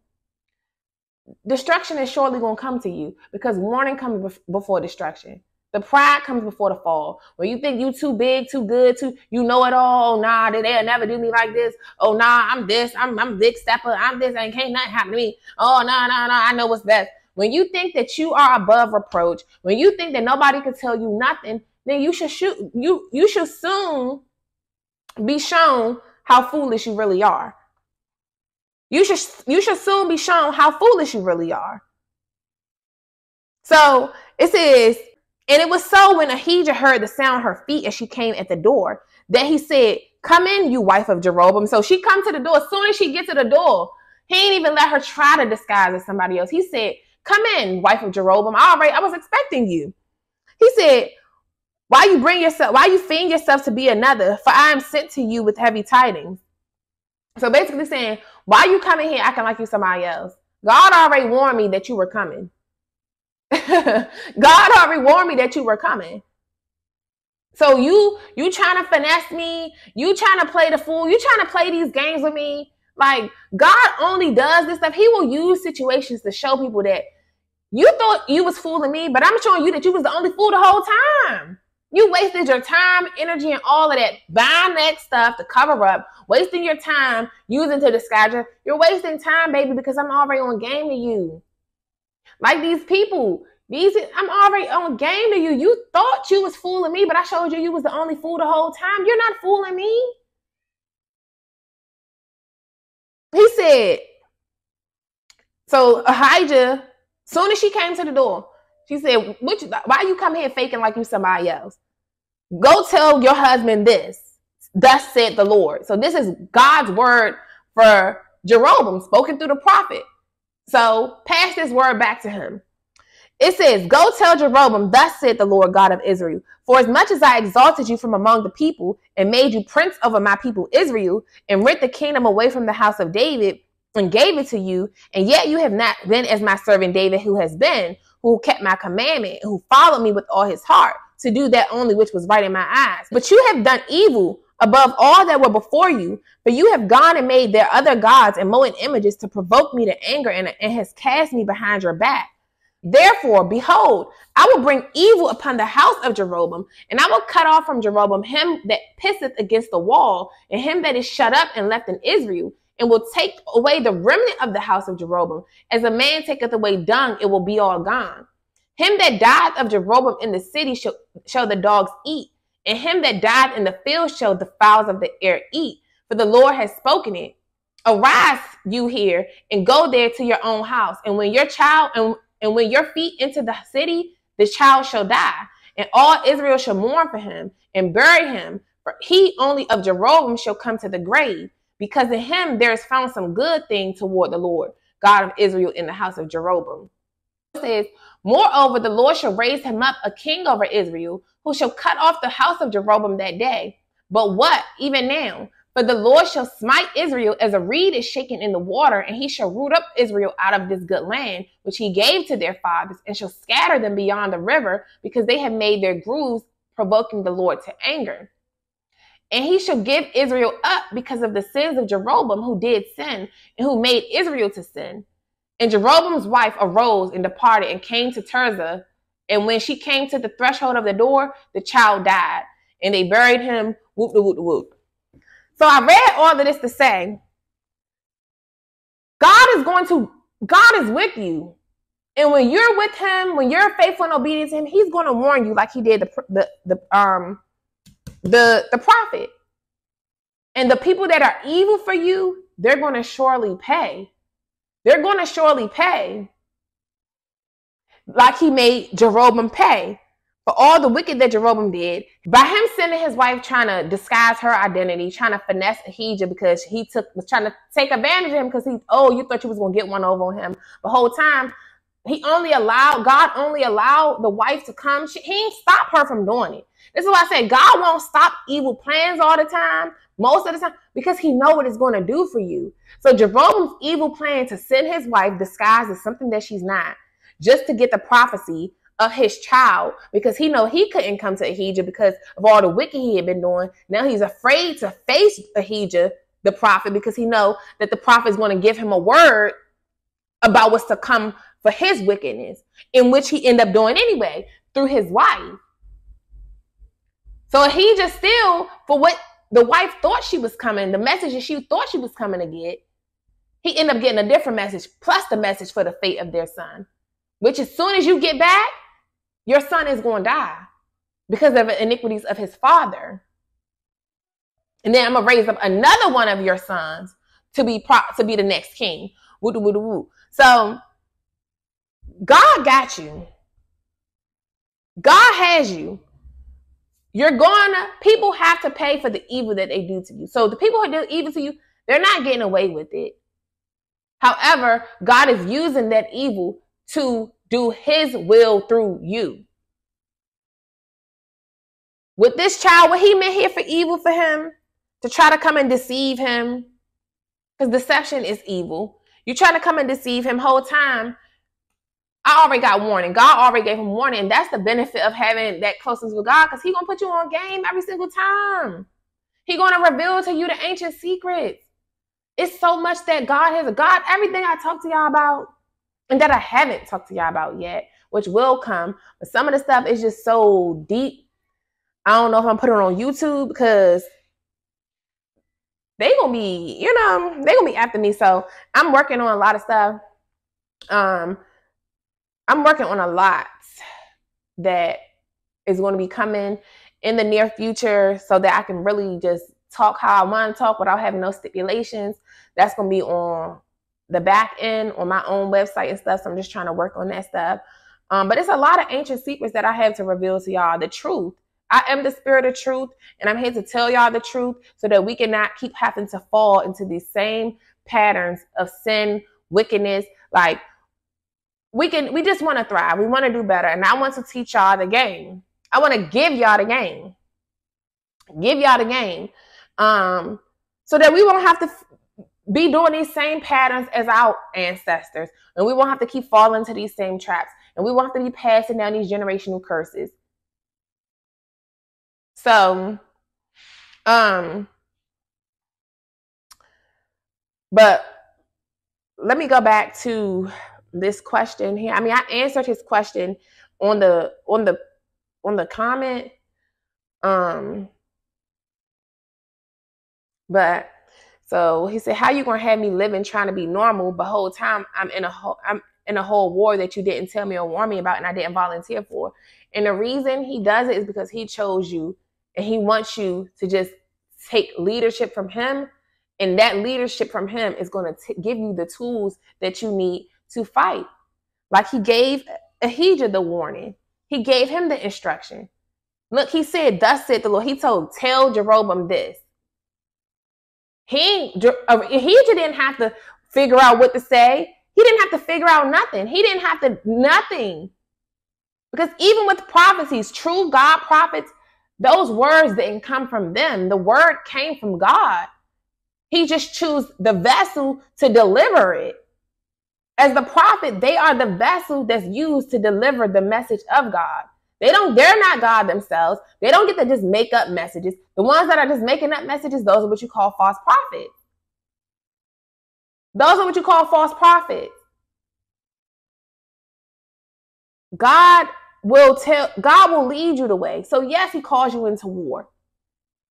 destruction is surely going to come to you because warning comes before destruction. The pride comes before the fall. When you think you too big, too good, you know it all. Oh, nah, they'll never do me like this. Oh, nah, I'm this. I'm big stepper. I'm this. And can't nothing happen to me. Oh, nah, I know what's best. When you think that you are above reproach, when you think that nobody can tell you nothing, then you should soon be shown how foolish you really are. You should soon be shown how foolish you really are. So it says, and it was so when Ahijah heard the sound of her feet as she came at the door, that he said, "Come in, you wife of Jeroboam." So she comes to the door. As soon as she gets to the door, he ain't even let her try to disguise as somebody else. He said, "Come in, wife of Jeroboam. I was expecting you." He said, why you feign yourself to be another? For I am sent to you with heavy tidings. So basically saying, why you coming here acting like you somebody else? God already warned me that you were coming. God already warned me that you were coming. So you trying to finesse me? You trying to play the fool? You trying to play these games with me? Like, God only does this stuff. He will use situations to show people that you thought you was fooling me, but I'm showing you that you was the only fool the whole time. You wasted your time, energy, and all of that buying that stuff to cover up, wasting your time using to disguise you. You're wasting time, baby, because I'm already on game to you. Like these people, I'm already on game to you. You thought you was fooling me, but I showed you was the only fool the whole time. You're not fooling me. He said, so Ahijah, soon as she came to the door, she said, why you come here faking like you somebody else? Go tell your husband this. Thus said the Lord. So this is God's word for Jeroboam, spoken through the prophet. So pass this word back to him. It says, go tell Jeroboam, thus said the Lord God of Israel, for as much as I exalted you from among the people and made you prince over my people Israel and rent the kingdom away from the house of David and gave it to you, and yet you have not been as my servant David, who kept my commandment, who followed me with all his heart to do that only which was right in my eyes. But you have done evil above all that were before you, for you have gone and made their other gods and molten images to provoke me to anger and has cast me behind your back. Therefore, behold, I will bring evil upon the house of Jeroboam, and I will cut off from Jeroboam him that pisseth against the wall, and him that is shut up and left in Israel, and will take away the remnant of the house of Jeroboam. As a man taketh away dung, it will be all gone. Him that died of Jeroboam in the city shall the dogs eat, and him that died in the field shall the fowls of the air eat. For the Lord has spoken it. Arise, you here, and go there to your own house. And when when your feet enter the city, the child shall die, and all Israel shall mourn for him and bury him. For he only of Jeroboam shall come to the grave, because in him there is found some good thing toward the Lord God of Israel in the house of Jeroboam. It says, moreover, the Lord shall raise him up a king over Israel, who shall cut off the house of Jeroboam that day. But what? Even now. For the Lord shall smite Israel as a reed is shaken in the water, and he shall root up Israel out of this good land, which he gave to their fathers, and shall scatter them beyond the river, because they have made their grooves, provoking the Lord to anger. And he shall give Israel up because of the sins of Jeroboam, who did sin, and who made Israel to sin. And Jeroboam's wife arose and departed and came to Tirzah. And when she came to the threshold of the door, the child died. And they buried him, whoop, the whoop, the whoop. So I read all of this to say, God is with you. And when you're with him, when you're faithful and obedient to him, he's going to warn you like he did the prophet. And the people that are evil for you, they're going to surely pay. They're going to surely pay, like he made Jeroboam pay for all the wicked that Jeroboam did. By him sending his wife, trying to disguise her identity, trying to finesse Ahijah because was trying to take advantage of him because you thought you was going to get one over on him. The whole time, God only allowed the wife to come. He ain't stop her from doing it. This is why I say God won't stop evil plans all the time, most of the time, because he knows what it's going to do for you. So Jeroboam's evil plan to send his wife disguised as something that she's not, just to get the prophecy of his child, because he know he couldn't come to Ahijah because of all the wicked he had been doing. Now he's afraid to face Ahijah, the prophet, because he know that the prophet is going to give him a word about what's to come for his wickedness, in which he ended up doing anyway through his wife. So Ahijah still, for what the wife thought she was coming, the message that she thought she was coming to get, he ended up getting a different message, plus the message for the fate of their son, which as soon as you get back, your son is going to die because of the iniquities of his father. And then I'm going to raise up another one of your sons to be the next king. Woo-doo-woo-doo-woo. So God got you. God has you. People have to pay for the evil that they do to you. So the people who do evil to you, they're not getting away with it. However, God is using that evil to do his will through you. With this child, what he meant here for evil for him, to try to come and deceive him, because deception is evil. You're trying to come and deceive him whole time. I already got warning. God already gave him warning. And that's the benefit of having that closeness with God, because he's going to put you on game every single time. He's going to reveal to you the ancient secrets. It's so much that God has. Everything I talk to y'all about, and that I haven't talked to y'all about yet, which will come. But some of the stuff is just so deep. I don't know if I'm putting it on YouTube, because they're going to be after me. So I'm working on a lot of stuff. I'm working on a lot that is going to be coming in the near future, so that I can really just talk how I want to talk without having no stipulations. That's going to be on the back end on my own website and stuff. So I'm just trying to work on that stuff. But it's a lot of ancient secrets that I have to reveal to y'all. The truth. I am the spirit of truth, and I'm here to tell y'all the truth so that we cannot keep having to fall into these same patterns of sin, wickedness. Like, we just want to thrive. We want to do better. And I want to teach y'all the game. I want to give y'all the game. Give y'all the game. So that we won't have to be doing these same patterns as our ancestors. And we won't have to keep falling into these same traps. And we won't have to be passing down these generational curses. So, but let me go back to this question here. I mean, I answered his question on the comment. But so he said, how you gonna have me living trying to be normal, but whole time I'm in a whole war that you didn't tell me or warn me about and I didn't volunteer for. And the reason he does it is because he chose you and he wants you to just take leadership from him. And that leadership from him is going to give you the tools that you need to fight. Like he gave Ahijah the warning. He gave him the instruction. Look, he said, thus said the Lord. He tell Jeroboam this. Ahijah didn't have to figure out what to say. He didn't have to figure out nothing. He didn't have to, nothing. Because even with prophecies, true God prophets, those words didn't come from them. The word came from God. He just chose the vessel to deliver it. As the prophet, they are the vessel that's used to deliver the message of God. They're not God themselves. They don't get to just make up messages. The ones that are just making up messages, those are what you call false prophets. Those are what you call false prophets. God will lead you the way. So yes, he calls you into war.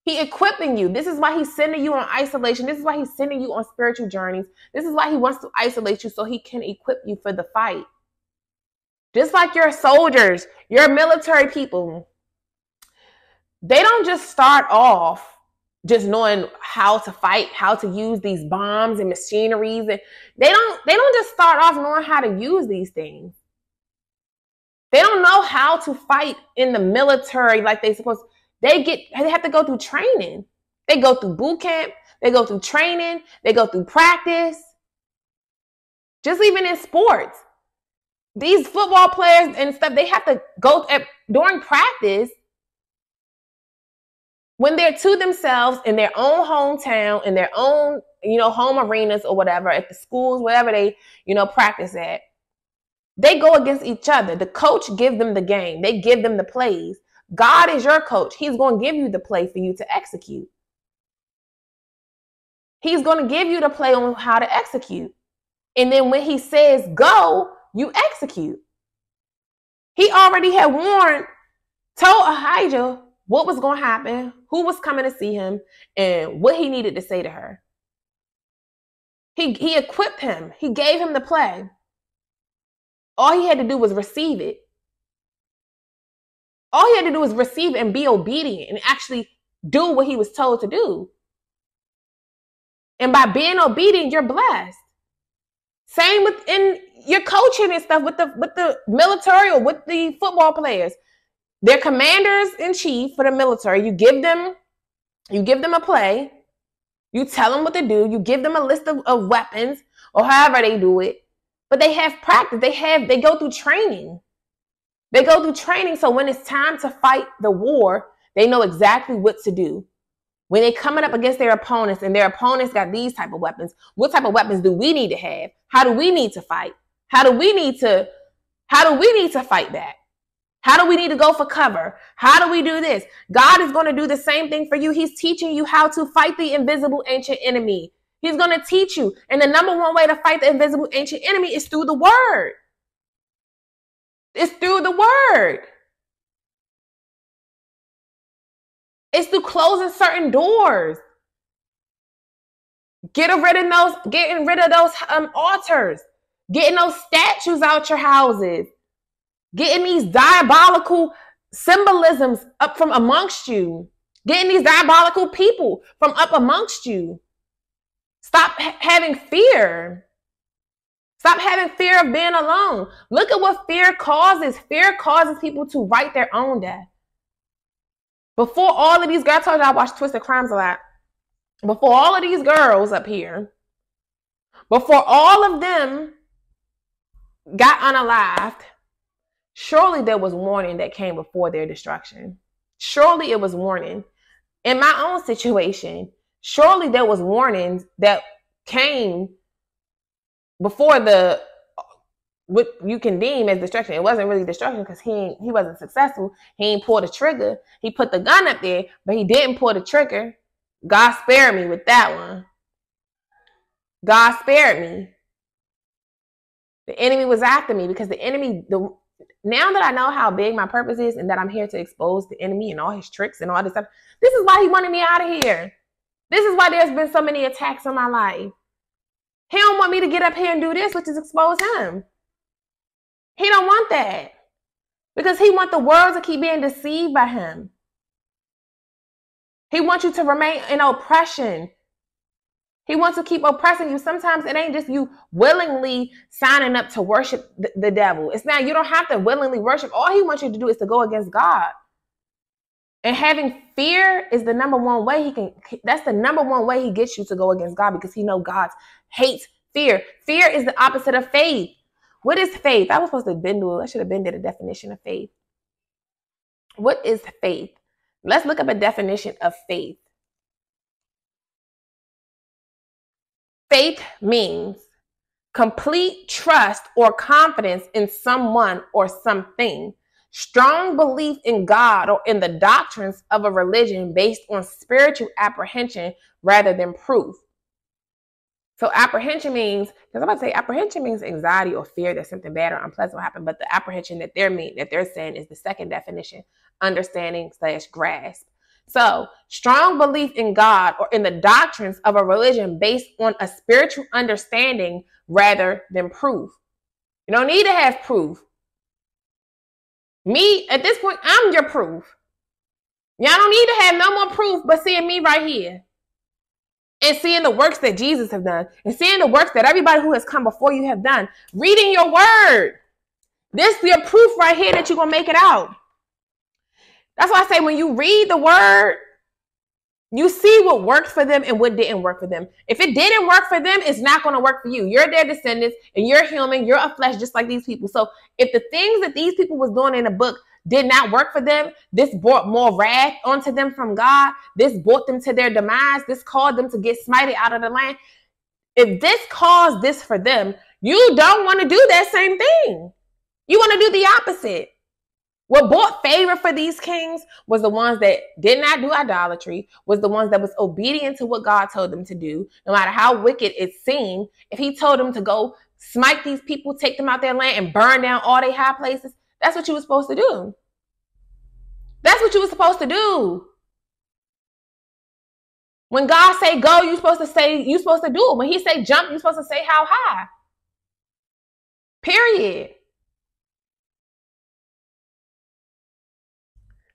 He equipping you. This is why he's sending you on isolation. This is why he's sending you on spiritual journeys. This is why he wants to isolate you so he can equip you for the fight. Just like your soldiers, your military people, they don't just start off just knowing how to fight, how to use these bombs and machineries. And they don't just start off knowing how to use these things. They don't know how to fight in the military like they're supposed to. They have to go through training. They go through boot camp. They go through training. They go through practice. Just even in sports. These football players and stuff, they have to go during practice when they're to themselves in their own hometown, in their own, home arenas or whatever, at the schools, wherever they, practice at. They go against each other. The coach gives them the game. They give them the plays. God is your coach. He's going to give you the play for you to execute. He's going to give you the play on how to execute. And then when he says go, you execute. He already had told Ahijah what was going to happen, who was coming to see him, and what he needed to say to her. He equipped him. He gave him the play. All he had to do was receive it. All he had to do was receive it and be obedient and actually do what he was told to do. And by being obedient, you're blessed. Same within your coaching and stuff with the military or with the football players. They're commanders in chief for the military. You give them a play. You tell them what to do. You give them a list of weapons or however they do it. But they have practice. They go through training. They go through training. So when it's time to fight the war, they know exactly what to do. When they're coming up against their opponents and their opponents got these type of weapons, what type of weapons do we need to have? How do we need to fight? How do we need to fight back? How do we need to go for cover? How do we do this? God is going to do the same thing for you. He's teaching you how to fight the invisible ancient enemy. He's going to teach you. And the number one way to fight the invisible ancient enemy is through the word. It's through the word. It's through closing certain doors. Getting rid of those altars. Getting those statues out your houses. Getting these diabolical symbolisms up from amongst you. Getting these diabolical people from up amongst you. Stop having fear. Stop having fear of being alone. Look at what fear causes. Fear causes people to write their own death. Before all of these girls, I told you I watch Twisted Crimes a lot. Before all of these girls up here, before all of them got unalived, surely there was warning that came before their destruction. Surely it was warning. In my own situation, surely there was warnings that came before what you can deem as destruction. It wasn't really destruction because he wasn't successful. He ain't pulled the trigger. He put the gun up there, but he didn't pull the trigger. God spared me with that one. God spared me. The enemy was after me because now that I know how big my purpose is and that I'm here to expose the enemy and all his tricks and all this stuff, this is why he wanted me out of here. This is why there's been so many attacks on my life. He don't want me to get up here and do this, which is expose him. He don't want that because he wants the world to keep being deceived by him. He wants you to remain in oppression. He wants to keep oppressing you. Sometimes it ain't just you willingly signing up to worship the devil. It's not, you don't have to willingly worship. All he wants you to do is to go against God. And having fear is the number one way that's the number one way he gets you to go against God, because he knows God hates fear. Fear is the opposite of faith. What is faith? I should have been did a definition of faith. What is faith? Let's look up a definition of faith. Faith means complete trust or confidence in someone or something, strong belief in God or in the doctrines of a religion based on spiritual apprehension rather than proof. So apprehension means, because I'm about to say apprehension means anxiety or fear that something bad or unpleasant will happen, but the apprehension that they're saying is the second definition, understanding/grasp. So strong belief in God or in the doctrines of a religion based on a spiritual understanding rather than proof. You don't need to have proof. Me, at this point, I'm your proof. Y'all don't need to have no more proof but seeing me right here. And seeing the works that Jesus have done. And seeing the works that everybody who has come before you have done. Reading your word. This is your proof right here that you're going to make it out. That's why I say when you read the word, you see what worked for them and what didn't work for them. If it didn't work for them, it's not going to work for you. You're their descendants and you're human. You're a flesh just like these people. So if the things that these people was doing in the book did not work for them, this brought more wrath onto them from God. This brought them to their demise. This caused them to get smited out of the land. If this caused this for them, you don't want to do that same thing. You want to do the opposite. What brought favor for these kings was the ones that did not do idolatry, was the ones that was obedient to what God told them to do, no matter how wicked it seemed. If he told them to go smite these people, take them out their land and burn down all their high places, that's what you were supposed to do. That's what you were supposed to do. When God say go, you're supposed to do it. When he say jump, you're supposed to say how high. Period.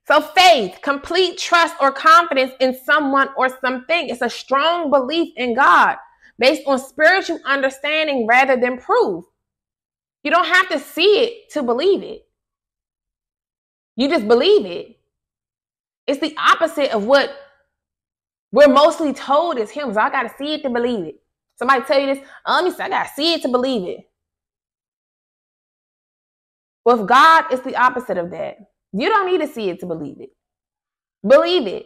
So faith, complete trust or confidence in someone or something. It's a strong belief in God based on spiritual understanding rather than proof. You don't have to see it to believe it. You just believe it. It's the opposite of what we're mostly told as humans. I got to see it to believe it. Somebody tell you this, let me say, I got to see it to believe it. With God, it's the opposite of that. You don't need to see it to believe it. Believe it.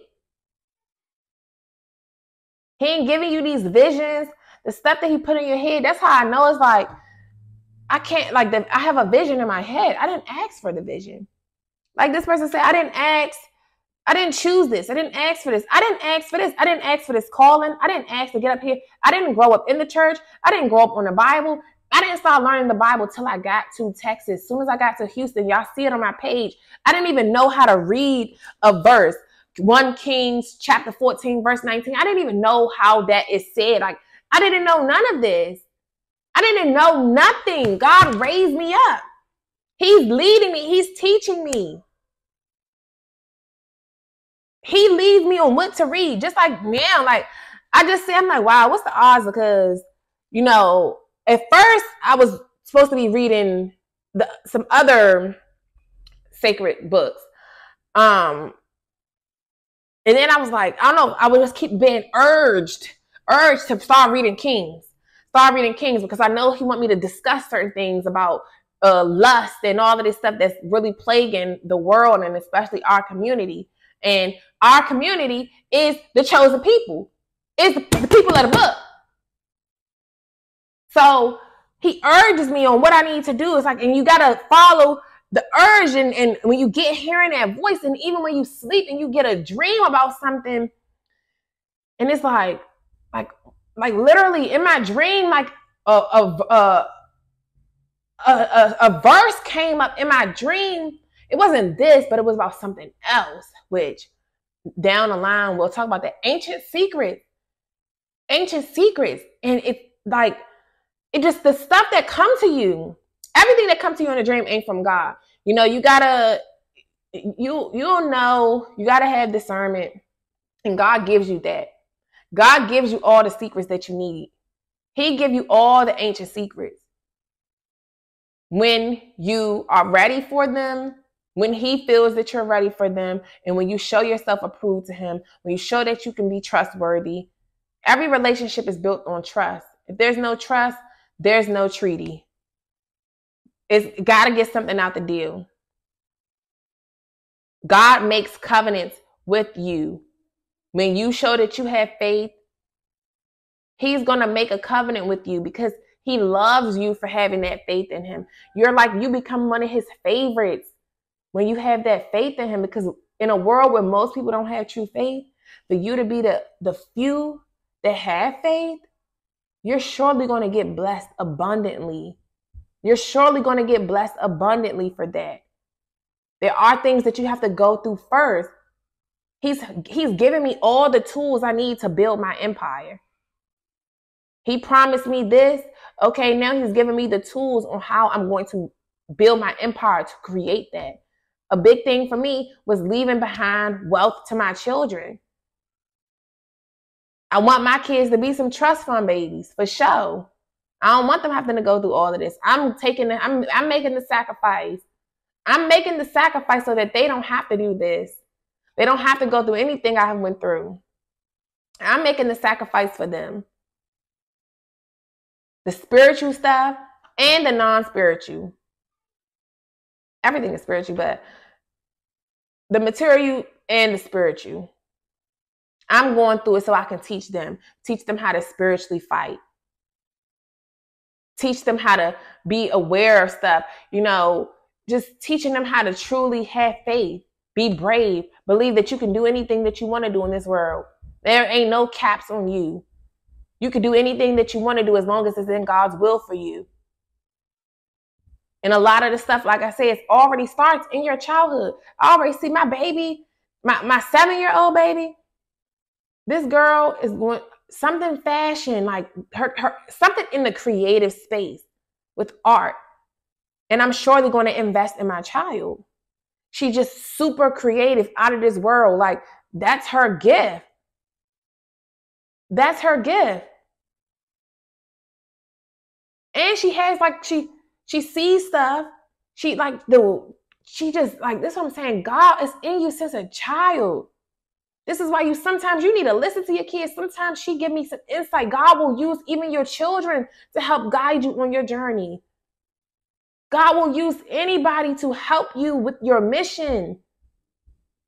He ain't giving you these visions, the stuff that he put in your head. That's how I know it's like, I can't, like, I have a vision in my head. I didn't ask for the vision. Like this person said, I didn't choose this. I didn't ask for this. I didn't ask for this. I didn't ask for this calling. I didn't ask to get up here. I didn't grow up in the church. I didn't grow up on the Bible. I didn't start learning the Bible till I got to Texas. As soon as I got to Houston, y'all see it on my page. I didn't even know how to read a verse. 1 Kings chapter 14, verse 19. I didn't even know how that is said. Like, I didn't know none of this. I didn't know nothing. God raised me up. He's leading me. He's teaching me. He leads me on what to read. Just like now, like I just say, I'm like, wow, what's the odds? Because, you know, at first I was supposed to be reading some other sacred books. And then I was like, I don't know, I would just keep being urged to start reading Kings. Because I know he want me to discuss certain things about lust and all of this stuff that's really plaguing the world and especially our community. And our community is the chosen people. It's the people of the book. So he urges me on what I need to do. It's like, and you got to follow the urge. And when you get hearing that voice, and even when you sleep and you get a dream about something, and it's like literally in my dream, like a verse came up in my dream. It wasn't this, but it was about something else, which down the line, we'll talk about the ancient secrets. And it's like, it just, the stuff that come to you, Everything that comes to you in a dream ain't from God. You know, you gotta, you'll know, you gotta have discernment. And God gives you that. God gives you all the secrets that you need. He gives you all the ancient secrets. When you are ready for them, when he feels that you're ready for them, and when you show yourself approved to him, when you show that you can be trustworthy, every relationship is built on trust. If there's no trust, there's no treaty. It's got to get something out the deal. God makes covenants with you. When you show that you have faith, he's going to make a covenant with you because he loves you for having that faith in him. You become one of his favorites when you have that faith in him, because in a world where most people don't have true faith, for you to be the few that have faith, you're surely going to get blessed abundantly. You're surely going to get blessed abundantly for that. There are things that you have to go through first. He's given me all the tools I need to build my empire. He promised me this. Okay, now he's giving me the tools on how I'm going to build my empire to create that. A big thing for me was leaving behind wealth to my children. I want my kids to be some trust fund babies, for sure. I don't want them having to go through all of this. I'm making the sacrifice. I'm making the sacrifice so that they don't have to do this. They don't have to go through anything I have went through. I'm making the sacrifice for them. The spiritual stuff and the non-spiritual. Everything is spiritual, but the material and the spiritual. I'm going through it so I can teach them how to spiritually fight. Teach them how to be aware of stuff. You know, just teaching them how to truly have faith, be brave, believe that you can do anything that you want to do in this world. There ain't no caps on you. You can do anything that you want to do as long as it's in God's will for you. And a lot of the stuff, like I said, it already starts in your childhood. I already see my baby, my 7-year-old baby. This girl is going something fashion, like her something in the creative space with art. And I'm surely going to invest in my child. She's just super creative, out of this world. Like, that's her gift. That's her gift. And she has she sees stuff. She just like, this is what I'm saying. God is in you since a child. This is why sometimes you need to listen to your kids. Sometimes she give me some insight. God will use even your children to help guide you on your journey. God will use anybody to help you with your mission.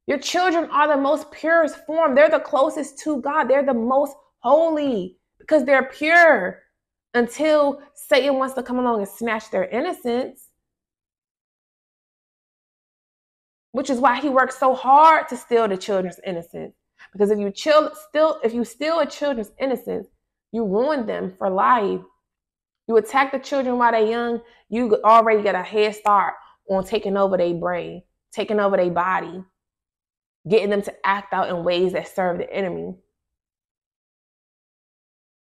Your children are the most purest form. They're the closest to God. They're the most holy because they're pure, until Satan wants to come along and snatch their innocence. Which is why he works so hard to steal the children's innocence. Because if you steal a children's innocence, you ruin them for life. You attack the children while they're young, you already get a head start on taking over their brain, taking over their body, getting them to act out in ways that serve the enemy.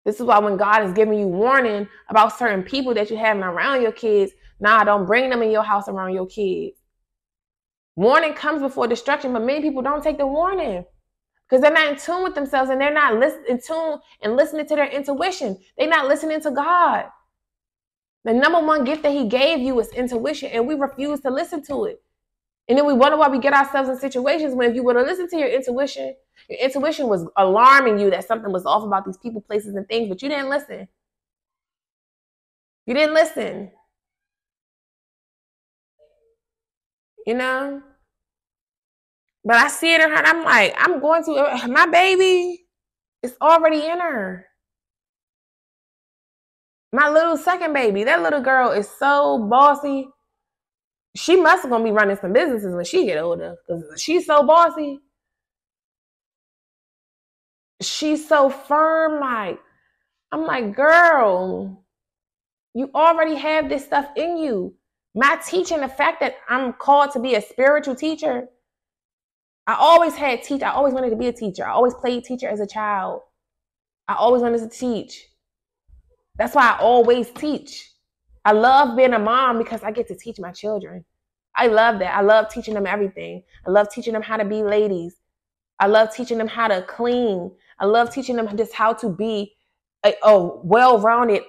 This is why when God is giving you warning about certain people that you have around your kids, don't bring them in your house around your kids. Warning comes before destruction, but many people don't take the warning because they're not in tune with themselves, and they're not in tune and listening to their intuition. They're not listening to God. The number one gift that he gave you is intuition, and we refuse to listen to it. And then we wonder why we get ourselves in situations when if you were to listen to your intuition was alarming you that something was off about these people, places, and things, but you didn't listen. You didn't listen. You know? But I see it in her, and I'm like, I'm going to, my baby is already in her. My little second baby, that little girl is so bossy. She must gonna be running some businesses when she get older because she's so bossy. She's so firm. Like, I'm like, girl, you already have this stuff in you. My teaching, the fact that I'm called to be a spiritual teacher, I always wanted to be a teacher. I always played teacher as a child. I always wanted to teach. That's why I always teach. I love being a mom because I get to teach my children. I love that. I love teaching them everything. I love teaching them how to be ladies. I love teaching them how to clean. I love teaching them just how to be a well-rounded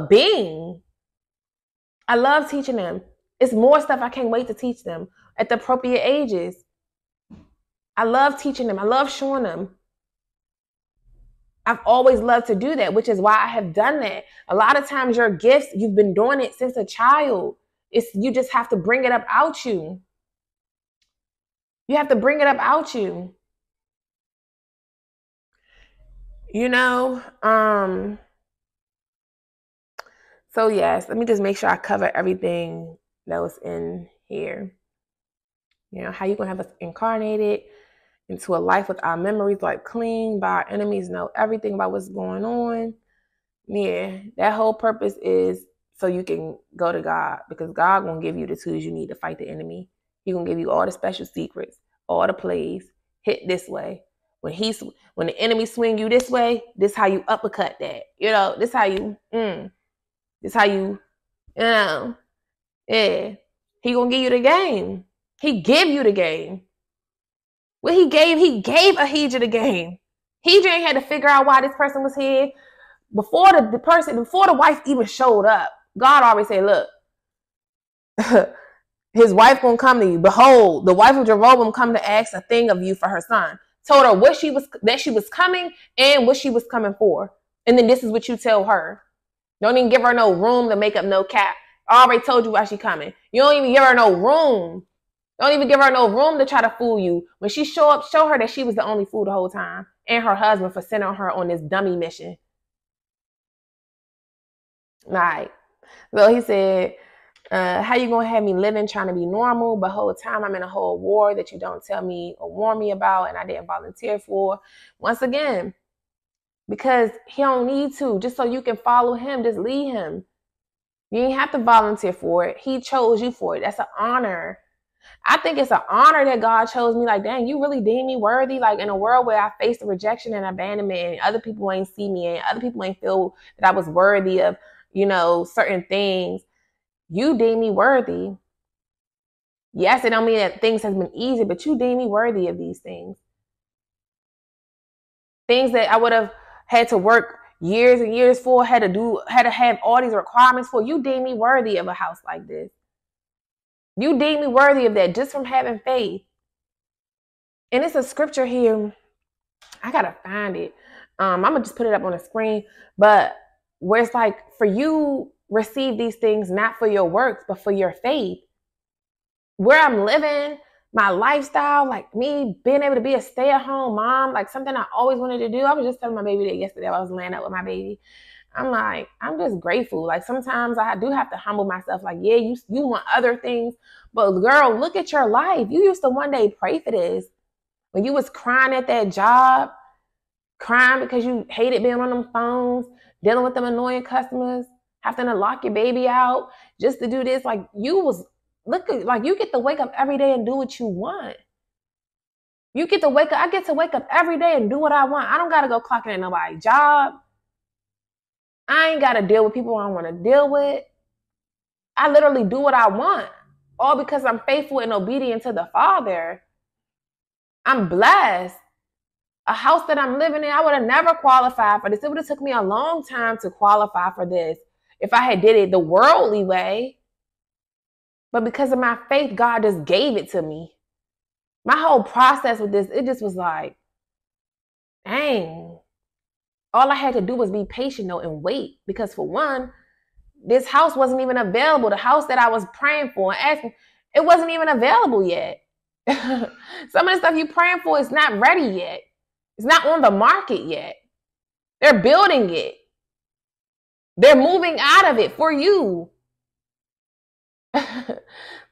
being. I love teaching them. It's more stuff I can't wait to teach them at the appropriate ages. I love teaching them. I love showing them. I've always loved to do that, which is why I have done that. A lot of times your gifts, you've been doing it since a child. You just have to bring it up out you. You have to bring it up out you. You know, so yes, let me just make sure I cover everything that was in here. You know, how you gonna have us incarnated into a life with our memories like clean, by our enemies know everything about what's going on. Yeah, that whole purpose is so you can go to God, because God gonna give you the tools you need to fight the enemy. He gonna give you all the special secrets, all the plays. Hit this way. When the enemy swing you this way, this how you uppercut that. You know, this how you, yeah. He gonna give you the game. He give you the game. What he gave Ahijah the game. Ahijah ain't had to figure out why this person was here. Before the wife even showed up, God already said, look, his wife gonna come to you. Behold, the wife of Jeroboam come to ask a thing of you for her son. Told her that she was coming and what she was coming for. And then this is what you tell her. Don't even give her no room to make up no cap. I already told you why she coming. You don't even give her no room. Don't even give her no room to try to fool you. When she show up, show her that she was the only fool the whole time. And her husband for sending her on this dummy mission. Right. So he said, how you gonna have me living trying to be normal, but whole time I'm in a whole war that you don't tell me or warn me about and I didn't volunteer for? Once again, because he don't need to. Just so you can follow him, just lead him. You ain't have to volunteer for it. He chose you for it. That's an honor. I think it's an honor that God chose me. Like, dang, you really deem me worthy? Like, in a world where I faced the rejection and abandonment and other people ain't see me and other people ain't feel that I was worthy of, you know, certain things. You deem me worthy. Yes, it don't mean that things has been easy, but you deem me worthy of these things. Things that I would have had to work years and years for, had to have all these requirements for. You deem me worthy of a house like this. You deem me worthy of that just from having faith. And it's a scripture here. I gotta find it. I'm gonna just put it up on the screen. But where it's like, for you receive these things not for your works, but for your faith. Where I'm living, my lifestyle, like me being able to be a stay-at-home mom, like something I always wanted to do. I was just telling my baby that yesterday. I was laying up with my baby. I'm like, I'm just grateful. Like, sometimes I do have to humble myself. Like, yeah, you want other things, but girl, look at your life. You used to one day pray for this. When you was crying at that job, crying because you hated being on them phones, dealing with them annoying customers, having to lock your baby out just to do this. Like, you get to wake up every day and do what you want. I get to wake up every day and do what I want. I don't got to go clocking at nobody's job. I ain't got to deal with people I don't want to deal with. I literally do what I want, all because I'm faithful and obedient to the Father. I'm blessed. A house that I'm living in, I would have never qualified for this. It would have took me a long time to qualify for this if I had did it the worldly way. But because of my faith, God just gave it to me. My whole process with this, it just was like, dang. All I had to do was be patient though and wait. Because for one, this house wasn't even available. The house that I was praying for and asking, it wasn't even available yet. Some of the stuff you're praying for is not ready yet. It's not on the market yet. They're building it. They're moving out of it for you.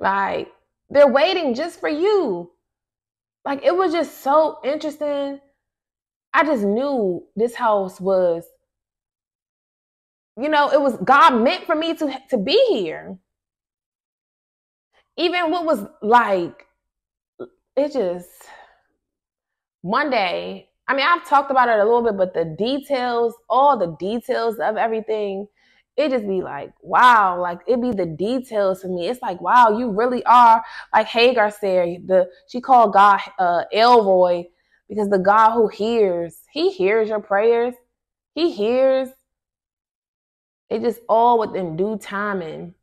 Like, they're waiting just for you. Like, it was just so interesting. I just knew this house was, you know, it was God meant for me to be here. Even what was like, it just, one day, I mean, I've talked about it a little bit, but the details, all the details of everything, it just be like, wow, like it be the details for me. It's like, wow, you really are, like Hagar said, she called God Elroy, because the God who hears, he hears your prayers. He hears. It just all within due timing.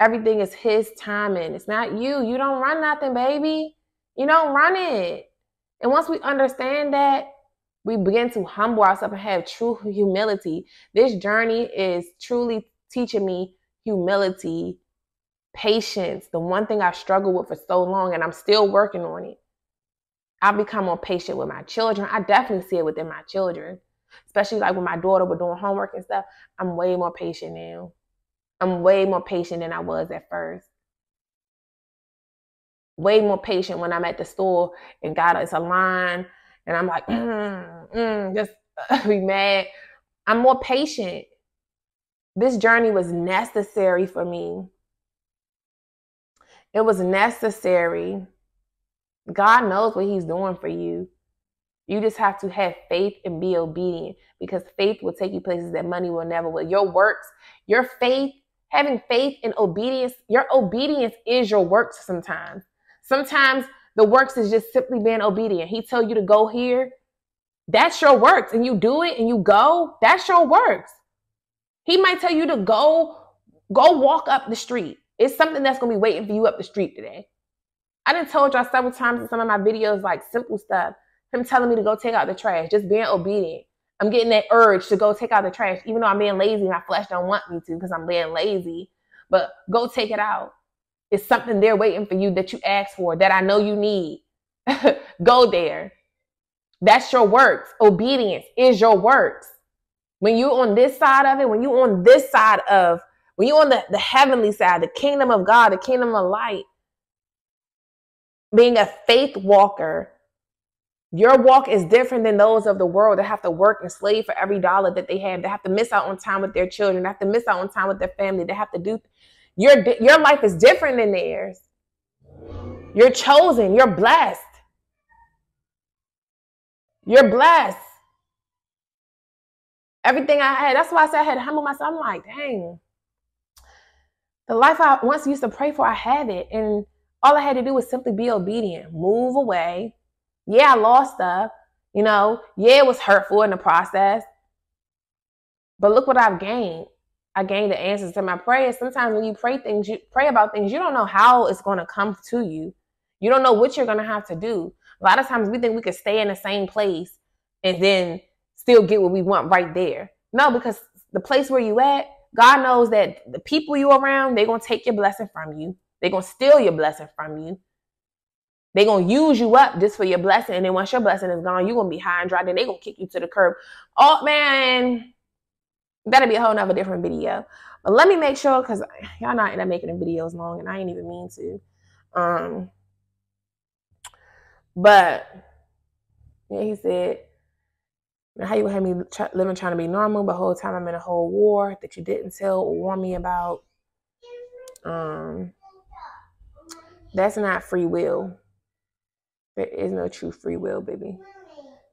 Everything is his timing. It's not you. You don't run nothing, baby. You don't run it. And once we understand that, we begin to humble ourselves and have true humility. This journey is truly teaching me humility, patience, the one thing I struggled with for so long, and I'm still working on it. I've become more patient with my children. I definitely see it within my children, especially like when my daughter was doing homework and stuff. I'm way more patient now. I'm way more patient than I was at first. Way more patient when I'm at the store and it's a line and I'm like, just be mad. I'm more patient. This journey was necessary for me. It was necessary. God knows what he's doing for you. You just have to have faith and be obedient, because faith will take you places that money will never will. Your works, your faith, having faith and obedience, your obedience is your works sometimes. Sometimes the works is just simply being obedient. He tell you to go here. That's your works. And you do it and you go. That's your works. He might tell you to go walk up the street. It's something that's going to be waiting for you up the street today. I done told y'all several times in some of my videos, like simple stuff. Him telling me to go take out the trash. Just being obedient. I'm getting that urge to go take out the trash. Even though I'm being lazy, my flesh don't want me to because I'm being lazy. But go take it out. It's something there waiting for you that you asked for, that I know you need. Go there. That's your works. Obedience is your works. When you're on this side of it, when you're on the heavenly side, the kingdom of God, the kingdom of light, being a faith walker, your walk is different than those of the world that have to work and slave for every dollar that they have. They have to miss out on time with their children. They have to miss out on time with their family. They have to do. Your life is different than theirs. You're chosen. You're blessed. You're blessed. Everything I had. That's why I said I had to humble myself. I'm like, dang. The life I once used to pray for, I have it. And all I had to do was simply be obedient. Move away. Yeah, I lost stuff. Yeah, it was hurtful in the process. But look what I've gained. I gained the answers to my prayers. Sometimes when you pray about things, you don't know how it's going to come to you. You don't know what you're going to have to do. A lot of times we think we could stay in the same place and then still get what we want right there. No, because the place where you at, God knows that the people you around, they're going to take your blessing from you. They're going to steal your blessing from you. They're going to use you up just for your blessing. And then once your blessing is gone, you're going to be high and dry. Then they're going to kick you to the curb. Oh, man. That'll be a whole nother different video. But let me make sure, because y'all not end up making the videos long, and I ain't even mean to. But yeah, he said, how you have me living trying to be normal, but the whole time I'm in a whole war that you didn't tell or warn me about. That's not free will. There is no true free will, baby.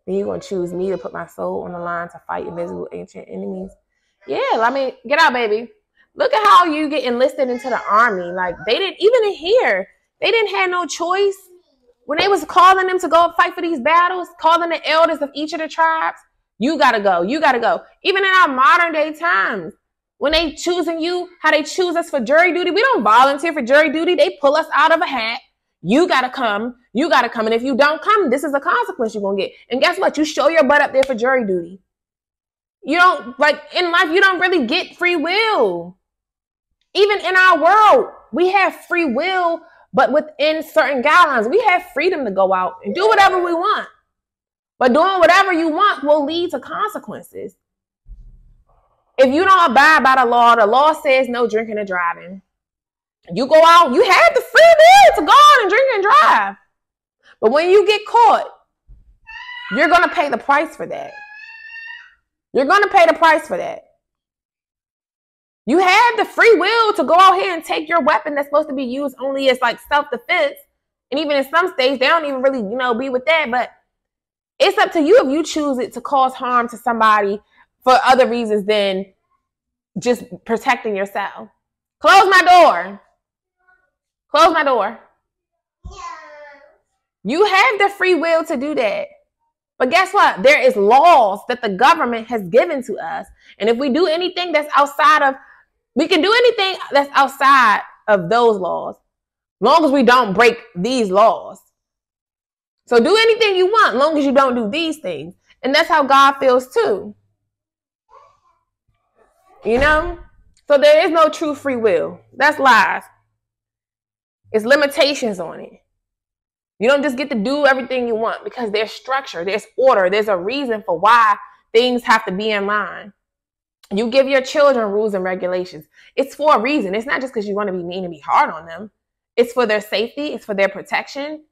Then you're going to choose me to put my soul on the line to fight invisible ancient enemies. Yeah, get out, baby. Look at how you get enlisted into the army. Like, they didn't, even in here, they didn't have no choice. When they was calling them to go fight for these battles, calling the elders of each of the tribes, you got to go. You got to go. Even in our modern day times, when they choosing you, how they choose us for jury duty, we don't volunteer for jury duty. They pull us out of a hat. You got to come. You got to come. And if you don't come, this is a consequence you're going to get. And guess what? You show your butt up there for jury duty. You don't, like, in life, you don't really get free will. Even in our world, we have free will, but within certain guidelines, we have freedom to go out and do whatever we want. But doing whatever you want will lead to consequences. If you don't abide by the law says no drinking and driving. You go out, you have the free will to go out and drink and drive. But when you get caught, you're going to pay the price for that. You're going to pay the price for that. You have the free will to go out here and take your weapon that's supposed to be used only as like self-defense. And even in some states, they don't even really, be with that. But it's up to you if you choose it to cause harm to somebody for other reasons than just protecting yourself. Close my door. Close my door. You have the free will to do that. But guess what? There is laws that the government has given to us. And if we do anything that's outside of, we can do anything that's outside of those laws, long as we don't break these laws. So do anything you want, long as you don't do these things. And that's how God feels too. You know? So there is no true free will. That's lies. It's limitations on it. You don't just get to do everything you want, because there's structure, there's order, there's a reason for why things have to be in line. You give your children rules and regulations. It's for a reason. It's not just because you want to be mean and be hard on them. It's for their safety. It's for their protection.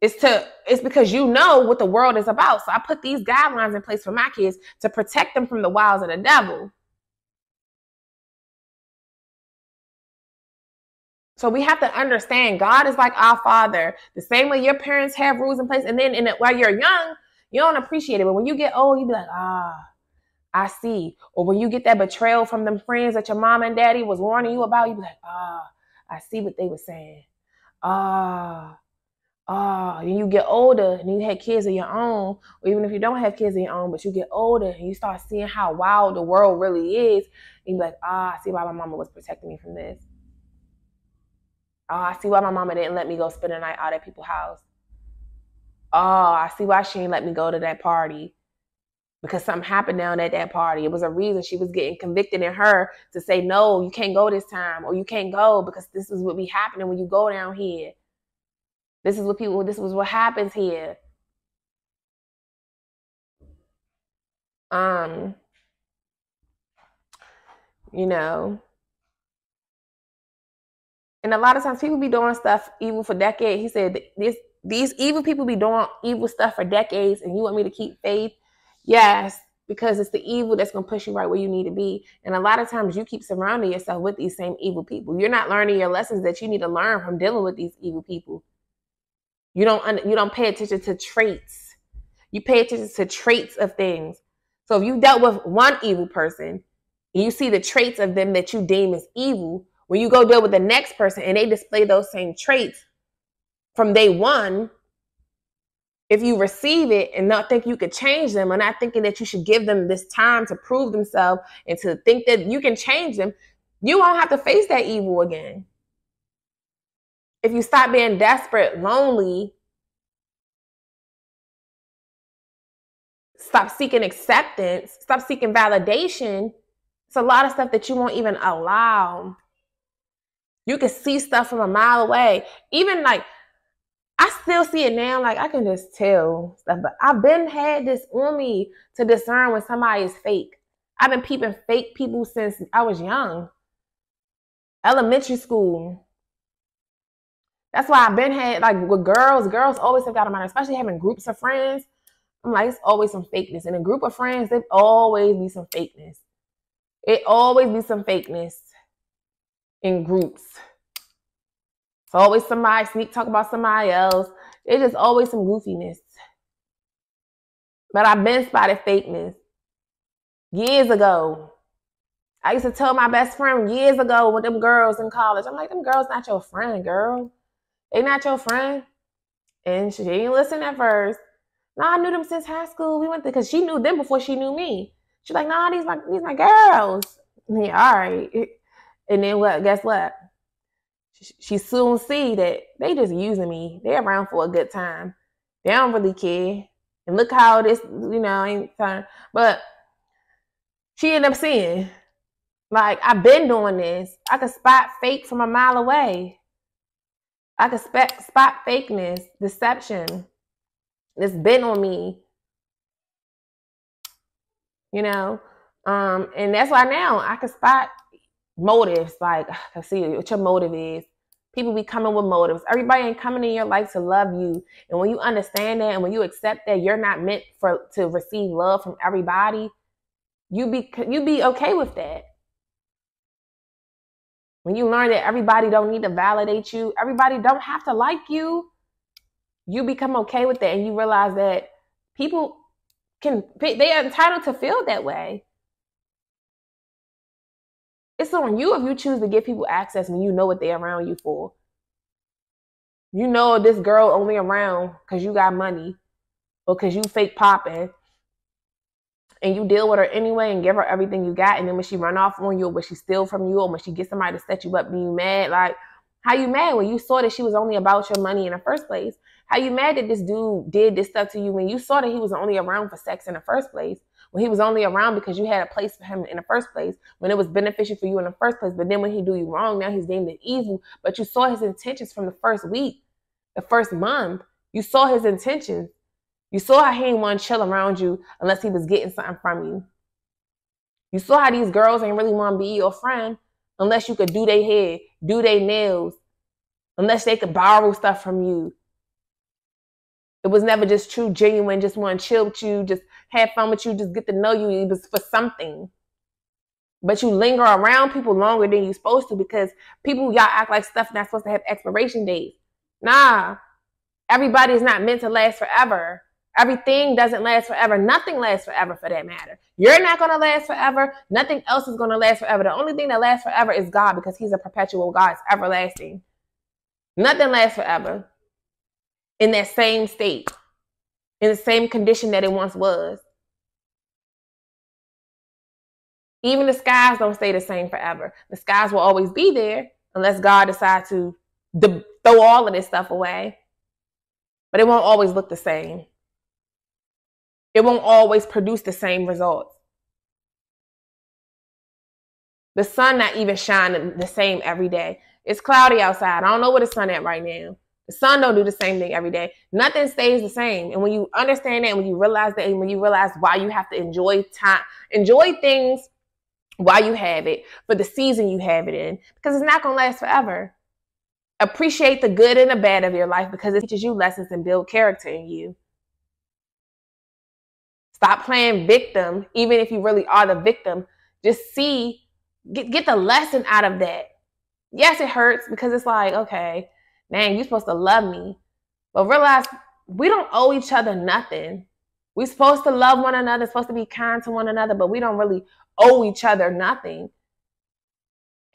It's because you know what the world is about. So I put these guidelines in place for my kids to protect them from the wiles of the devil. So we have to understand God is like our Father. The same way your parents have rules in place. And then while you're young, you don't appreciate it. But when you get old, you be like, I see. Or when you get that betrayal from them friends that your mom and daddy was warning you about, you be like, I see what they were saying. And you get older and you had kids of your own, or even if you don't have kids of your own, but you get older and you start seeing how wild the world really is, and you be like, I see why my mama was protecting me from this. I see why my mama didn't let me go spend a night out at people's house. I see why she didn't let me go to that party. Because something happened down at that party. It was a reason she was getting convicted in her to say, no, you can't go this time. Or you can't go because this is what be happening when you go down here. This is what happens here. You know. And a lot of times people be doing stuff evil for decades. He said, these evil people be doing evil stuff for decades, and you want me to keep faith? Yes, because it's the evil that's going to push you right where you need to be. And a lot of times you keep surrounding yourself with these same evil people. You're not learning your lessons that you need to learn from dealing with these evil people. You don't pay attention to traits. You pay attention to traits of things. So if you dealt with one evil person and you see the traits of them that you deem as evil, when you go deal with the next person and they display those same traits from day one, if you receive it and not think you could change them, or not thinking that you should give them this time to prove themselves and to think that you can change them, you won't have to face that evil again. If you stop being desperate, lonely, stop seeking acceptance, stop seeking validation, it's a lot of stuff that you won't even allow. You can see stuff from a mile away. Even like, I still see it now. Like, I can just tell stuff. But I've been had this on me to discern when somebody is fake. I've been peeping fake people since I was young. Elementary school. That's why I've been had, like, with girls always have got them out, especially having groups of friends. I'm like, it's always some fakeness. In a group of friends, there'd always be some fakeness. It always be some fakeness in groups. It's always somebody sneak talk about somebody else. It's just always some goofiness. But I've been spotted fakeness years ago. I used to tell my best friend years ago with them girls in college, I'm like, them girls not your friend, girl. They not your friend. And she didn't listen at first. No, I knew them since high school. We went there because she knew them before she knew me. She's like, nah, these my girls. Yeah, all right. And then what? Guess what? She soon see that they just using me. They're around for a good time. They don't really care. And look how this, ain't time. But she ended up seeing, like, I've been doing this. I could spot fake from a mile away. I could spot fakeness, deception. It's been on me. And that's why now I can spot motives. Like, I see what your motive is. People be coming with motives. Everybody ain't coming in your life to love you. And when you understand that, and when you accept that you're not meant to receive love from everybody, you be okay with that. When you learn that everybody don't need to validate you, everybody don't have to like you, you become okay with that, and you realize that people they are entitled to feel that way. It's on you if you choose to give people access when you know what they're around you for. You know this girl only around because you got money or because you fake popping, and you deal with her anyway and give her everything you got, and then when she run off on you, or when she steal from you, or when she gets somebody to set you up, be you mad? Like, how you mad when you saw that she was only about your money in the first place? How you mad that this dude did this stuff to you when you saw that he was only around for sex in the first place? When he was only around because you had a place for him in the first place, when it was beneficial for you in the first place. But then when he do you wrong, now he's deemed it evil. But you saw his intentions from the first week, the first month. You saw his intentions. You saw how he ain't want to chill around you unless he was getting something from you. You saw how these girls ain't really want to be your friend unless you could do their hair, do their nails, unless they could borrow stuff from you. It was never just true, genuine, just want to chill with you, just have fun with you, just get to know you. It was for something. But you linger around people longer than you're supposed to because people, y'all act like stuff not supposed to have expiration dates. Nah, everybody is not meant to last forever. Everything doesn't last forever. Nothing lasts forever, for that matter. You're not going to last forever. Nothing else is going to last forever. The only thing that lasts forever is God, because he's a perpetual God. It's everlasting. Nothing lasts forever in that same state, in the same condition that it once was. Even the skies don't stay the same forever. The skies will always be there unless God decides to throw all of this stuff away. But it won't always look the same. It won't always produce the same results. The sun not even shining the same every day. It's cloudy outside. I don't know where the sun at right now. The sun don't do the same thing every day. Nothing stays the same. And when you understand that, when you realize that, and when you realize why you have to enjoy things while you have it, for the season you have it in, because it's not going to last forever. Appreciate the good and the bad of your life, because it teaches you lessons and build character in you. Stop playing victim, even if you really are the victim. Just get the lesson out of that. Yes, it hurts because it's like, okay, man, you're supposed to love me. But realize we don't owe each other nothing. We're supposed to love one another, supposed to be kind to one another, but we don't really owe each other nothing.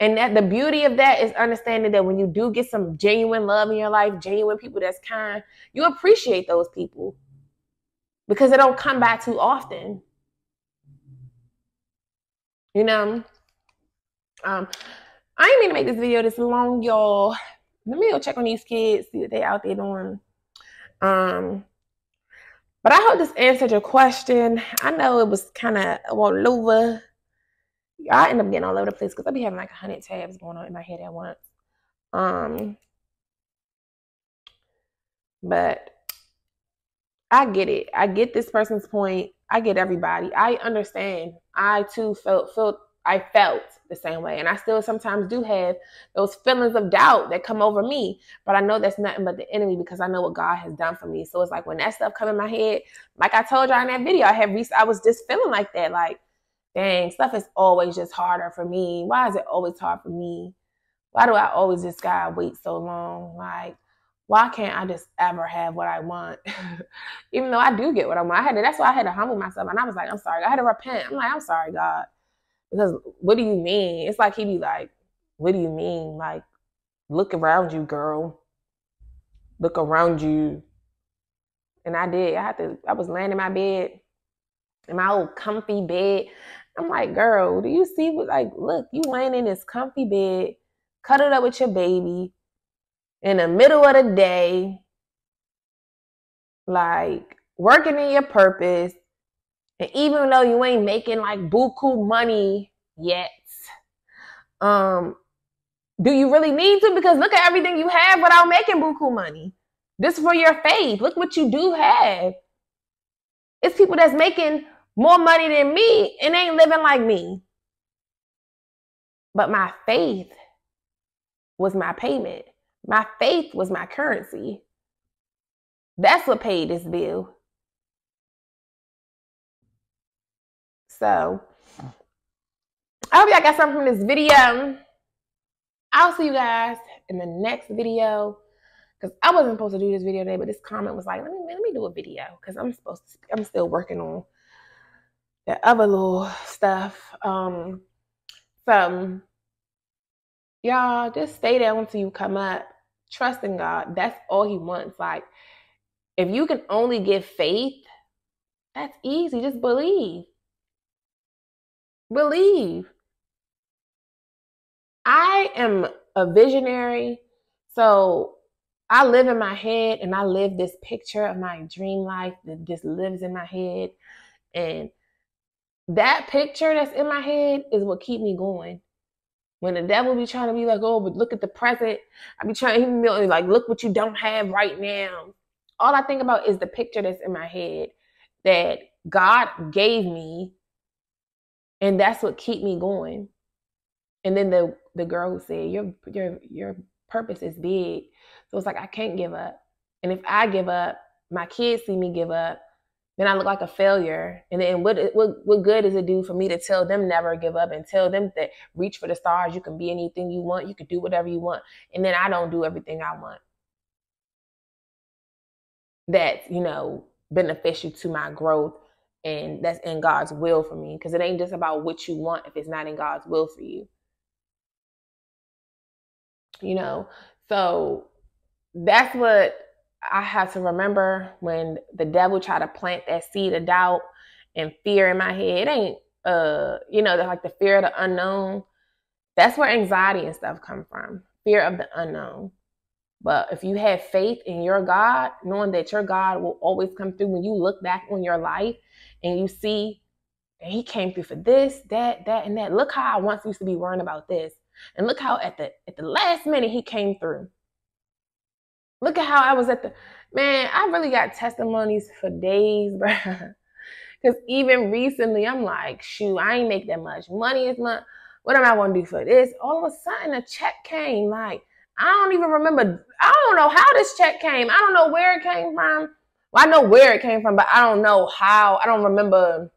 And that the beauty of that is understanding that when you do get some genuine love in your life, genuine people that's kind, you appreciate those people. Because it don't come back too often. You know? I ain't mean to make this video this long, y'all. Let me go check on these kids, see what they out there doing. But I hope this answered your question. I know it was kind of all over. I end up getting all over the place because I be having like 100 tabs going on in my head at once. But I get it. I get this person's point. I get everybody. I understand. I too felt the same way. And I still sometimes do have those feelings of doubt that come over me. But I know that's nothing but the enemy, because I know what God has done for me. So it's like when that stuff come in my head, like I told y'all in that video, I was just feeling like that. Like, dang, stuff is always just harder for me. Why is it always hard for me? Why do I always just gotta wait so long? Like, why can't I just ever have what I want? Even though I do get what I want. That's why I had to humble myself. And I was like, I'm sorry. I had to repent. I'm like, I'm sorry, God. Because what do you mean? It's like he be like, what do you mean? Like, look around you, girl. Look around you. And I did. I was laying in my bed, in my old comfy bed. I'm like, girl, do you see what, like, look, you laying in this comfy bed, cuddled up with your baby, in the middle of the day, like working in your purpose. And even though you ain't making like buku money yet, do you really need to? Because look at everything you have without making buku money. This is for your faith. Look what you do have. It's people that's making more money than me and ain't living like me. But my faith was my payment. My faith was my currency. That's what paid this bill. So, I hope y'all got something from this video. I'll see you guys in the next video. Because I wasn't supposed to do this video today, but this comment was like, let me do a video. Because I'm still working on that other little stuff. So Y'all, just stay down until you come up. Trust in God. That's all he wants. Like, if you can only give faith, that's easy. Just believe. Believe. I am a visionary. So I live in my head and I live this picture of my dream life that just lives in my head. And that picture that's in my head is what keep me going. When the devil be trying to be like, oh, but look at the present. I be trying to be like, look what you don't have right now. All I think about is the picture that's in my head that God gave me. And that's what keep me going. And then the girl who said, your purpose is big. So it's like, I can't give up. And if I give up, my kids see me give up, then I look like a failure. And then what good does it do for me to tell them never give up and tell them that reach for the stars, you can be anything you want, you can do whatever you want. And then I don't do everything I want. That's, beneficial to my growth and that's in God's will for me. Because it ain't just about what you want if it's not in God's will for you. So that's what I have to remember when the devil try to plant that seed of doubt and fear in my head. It ain't like the fear of the unknown. That's where anxiety and stuff come from. Fear of the unknown. But if you have faith in your God, knowing that your God will always come through, when you look back on your life and you see that he came through for this, that, and that. Look how I once used to be worrying about this. And look how at the last minute he came through. Look at how I was man, I really got testimonies for days, bro. Because even recently, I'm like, shoot, I ain't make that much money. What am I going to do for this? All of a sudden, a check came. Like, I don't even remember. I don't know how this check came. I don't know where it came from. Well, I know where it came from, but I don't know how. I don't remember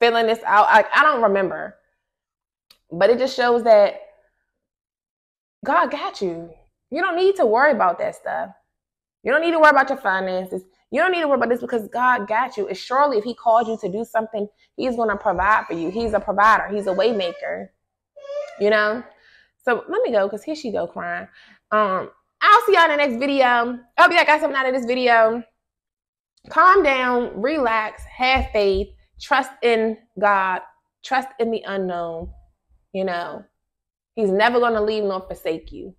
filling this out. I don't remember. But it just shows that God got you. You don't need to worry about that stuff. You don't need to worry about your finances. You don't need to worry about this because God got you. It's surely if he called you to do something, he's going to provide for you. He's a provider. He's a way maker. So let me go because here she go crying. I'll see y'all in the next video. I hope you got something out of this video. Calm down, relax, have faith, trust in God, trust in the unknown. He's never going to leave nor forsake you.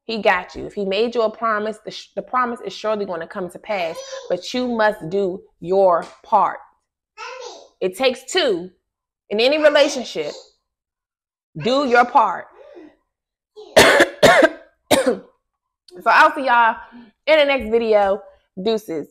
He got you. If he made you a promise, the promise is surely going to come to pass, but you must do your part. It takes two in any relationship. Do your part. So I'll see y'all in the next video. Deuces.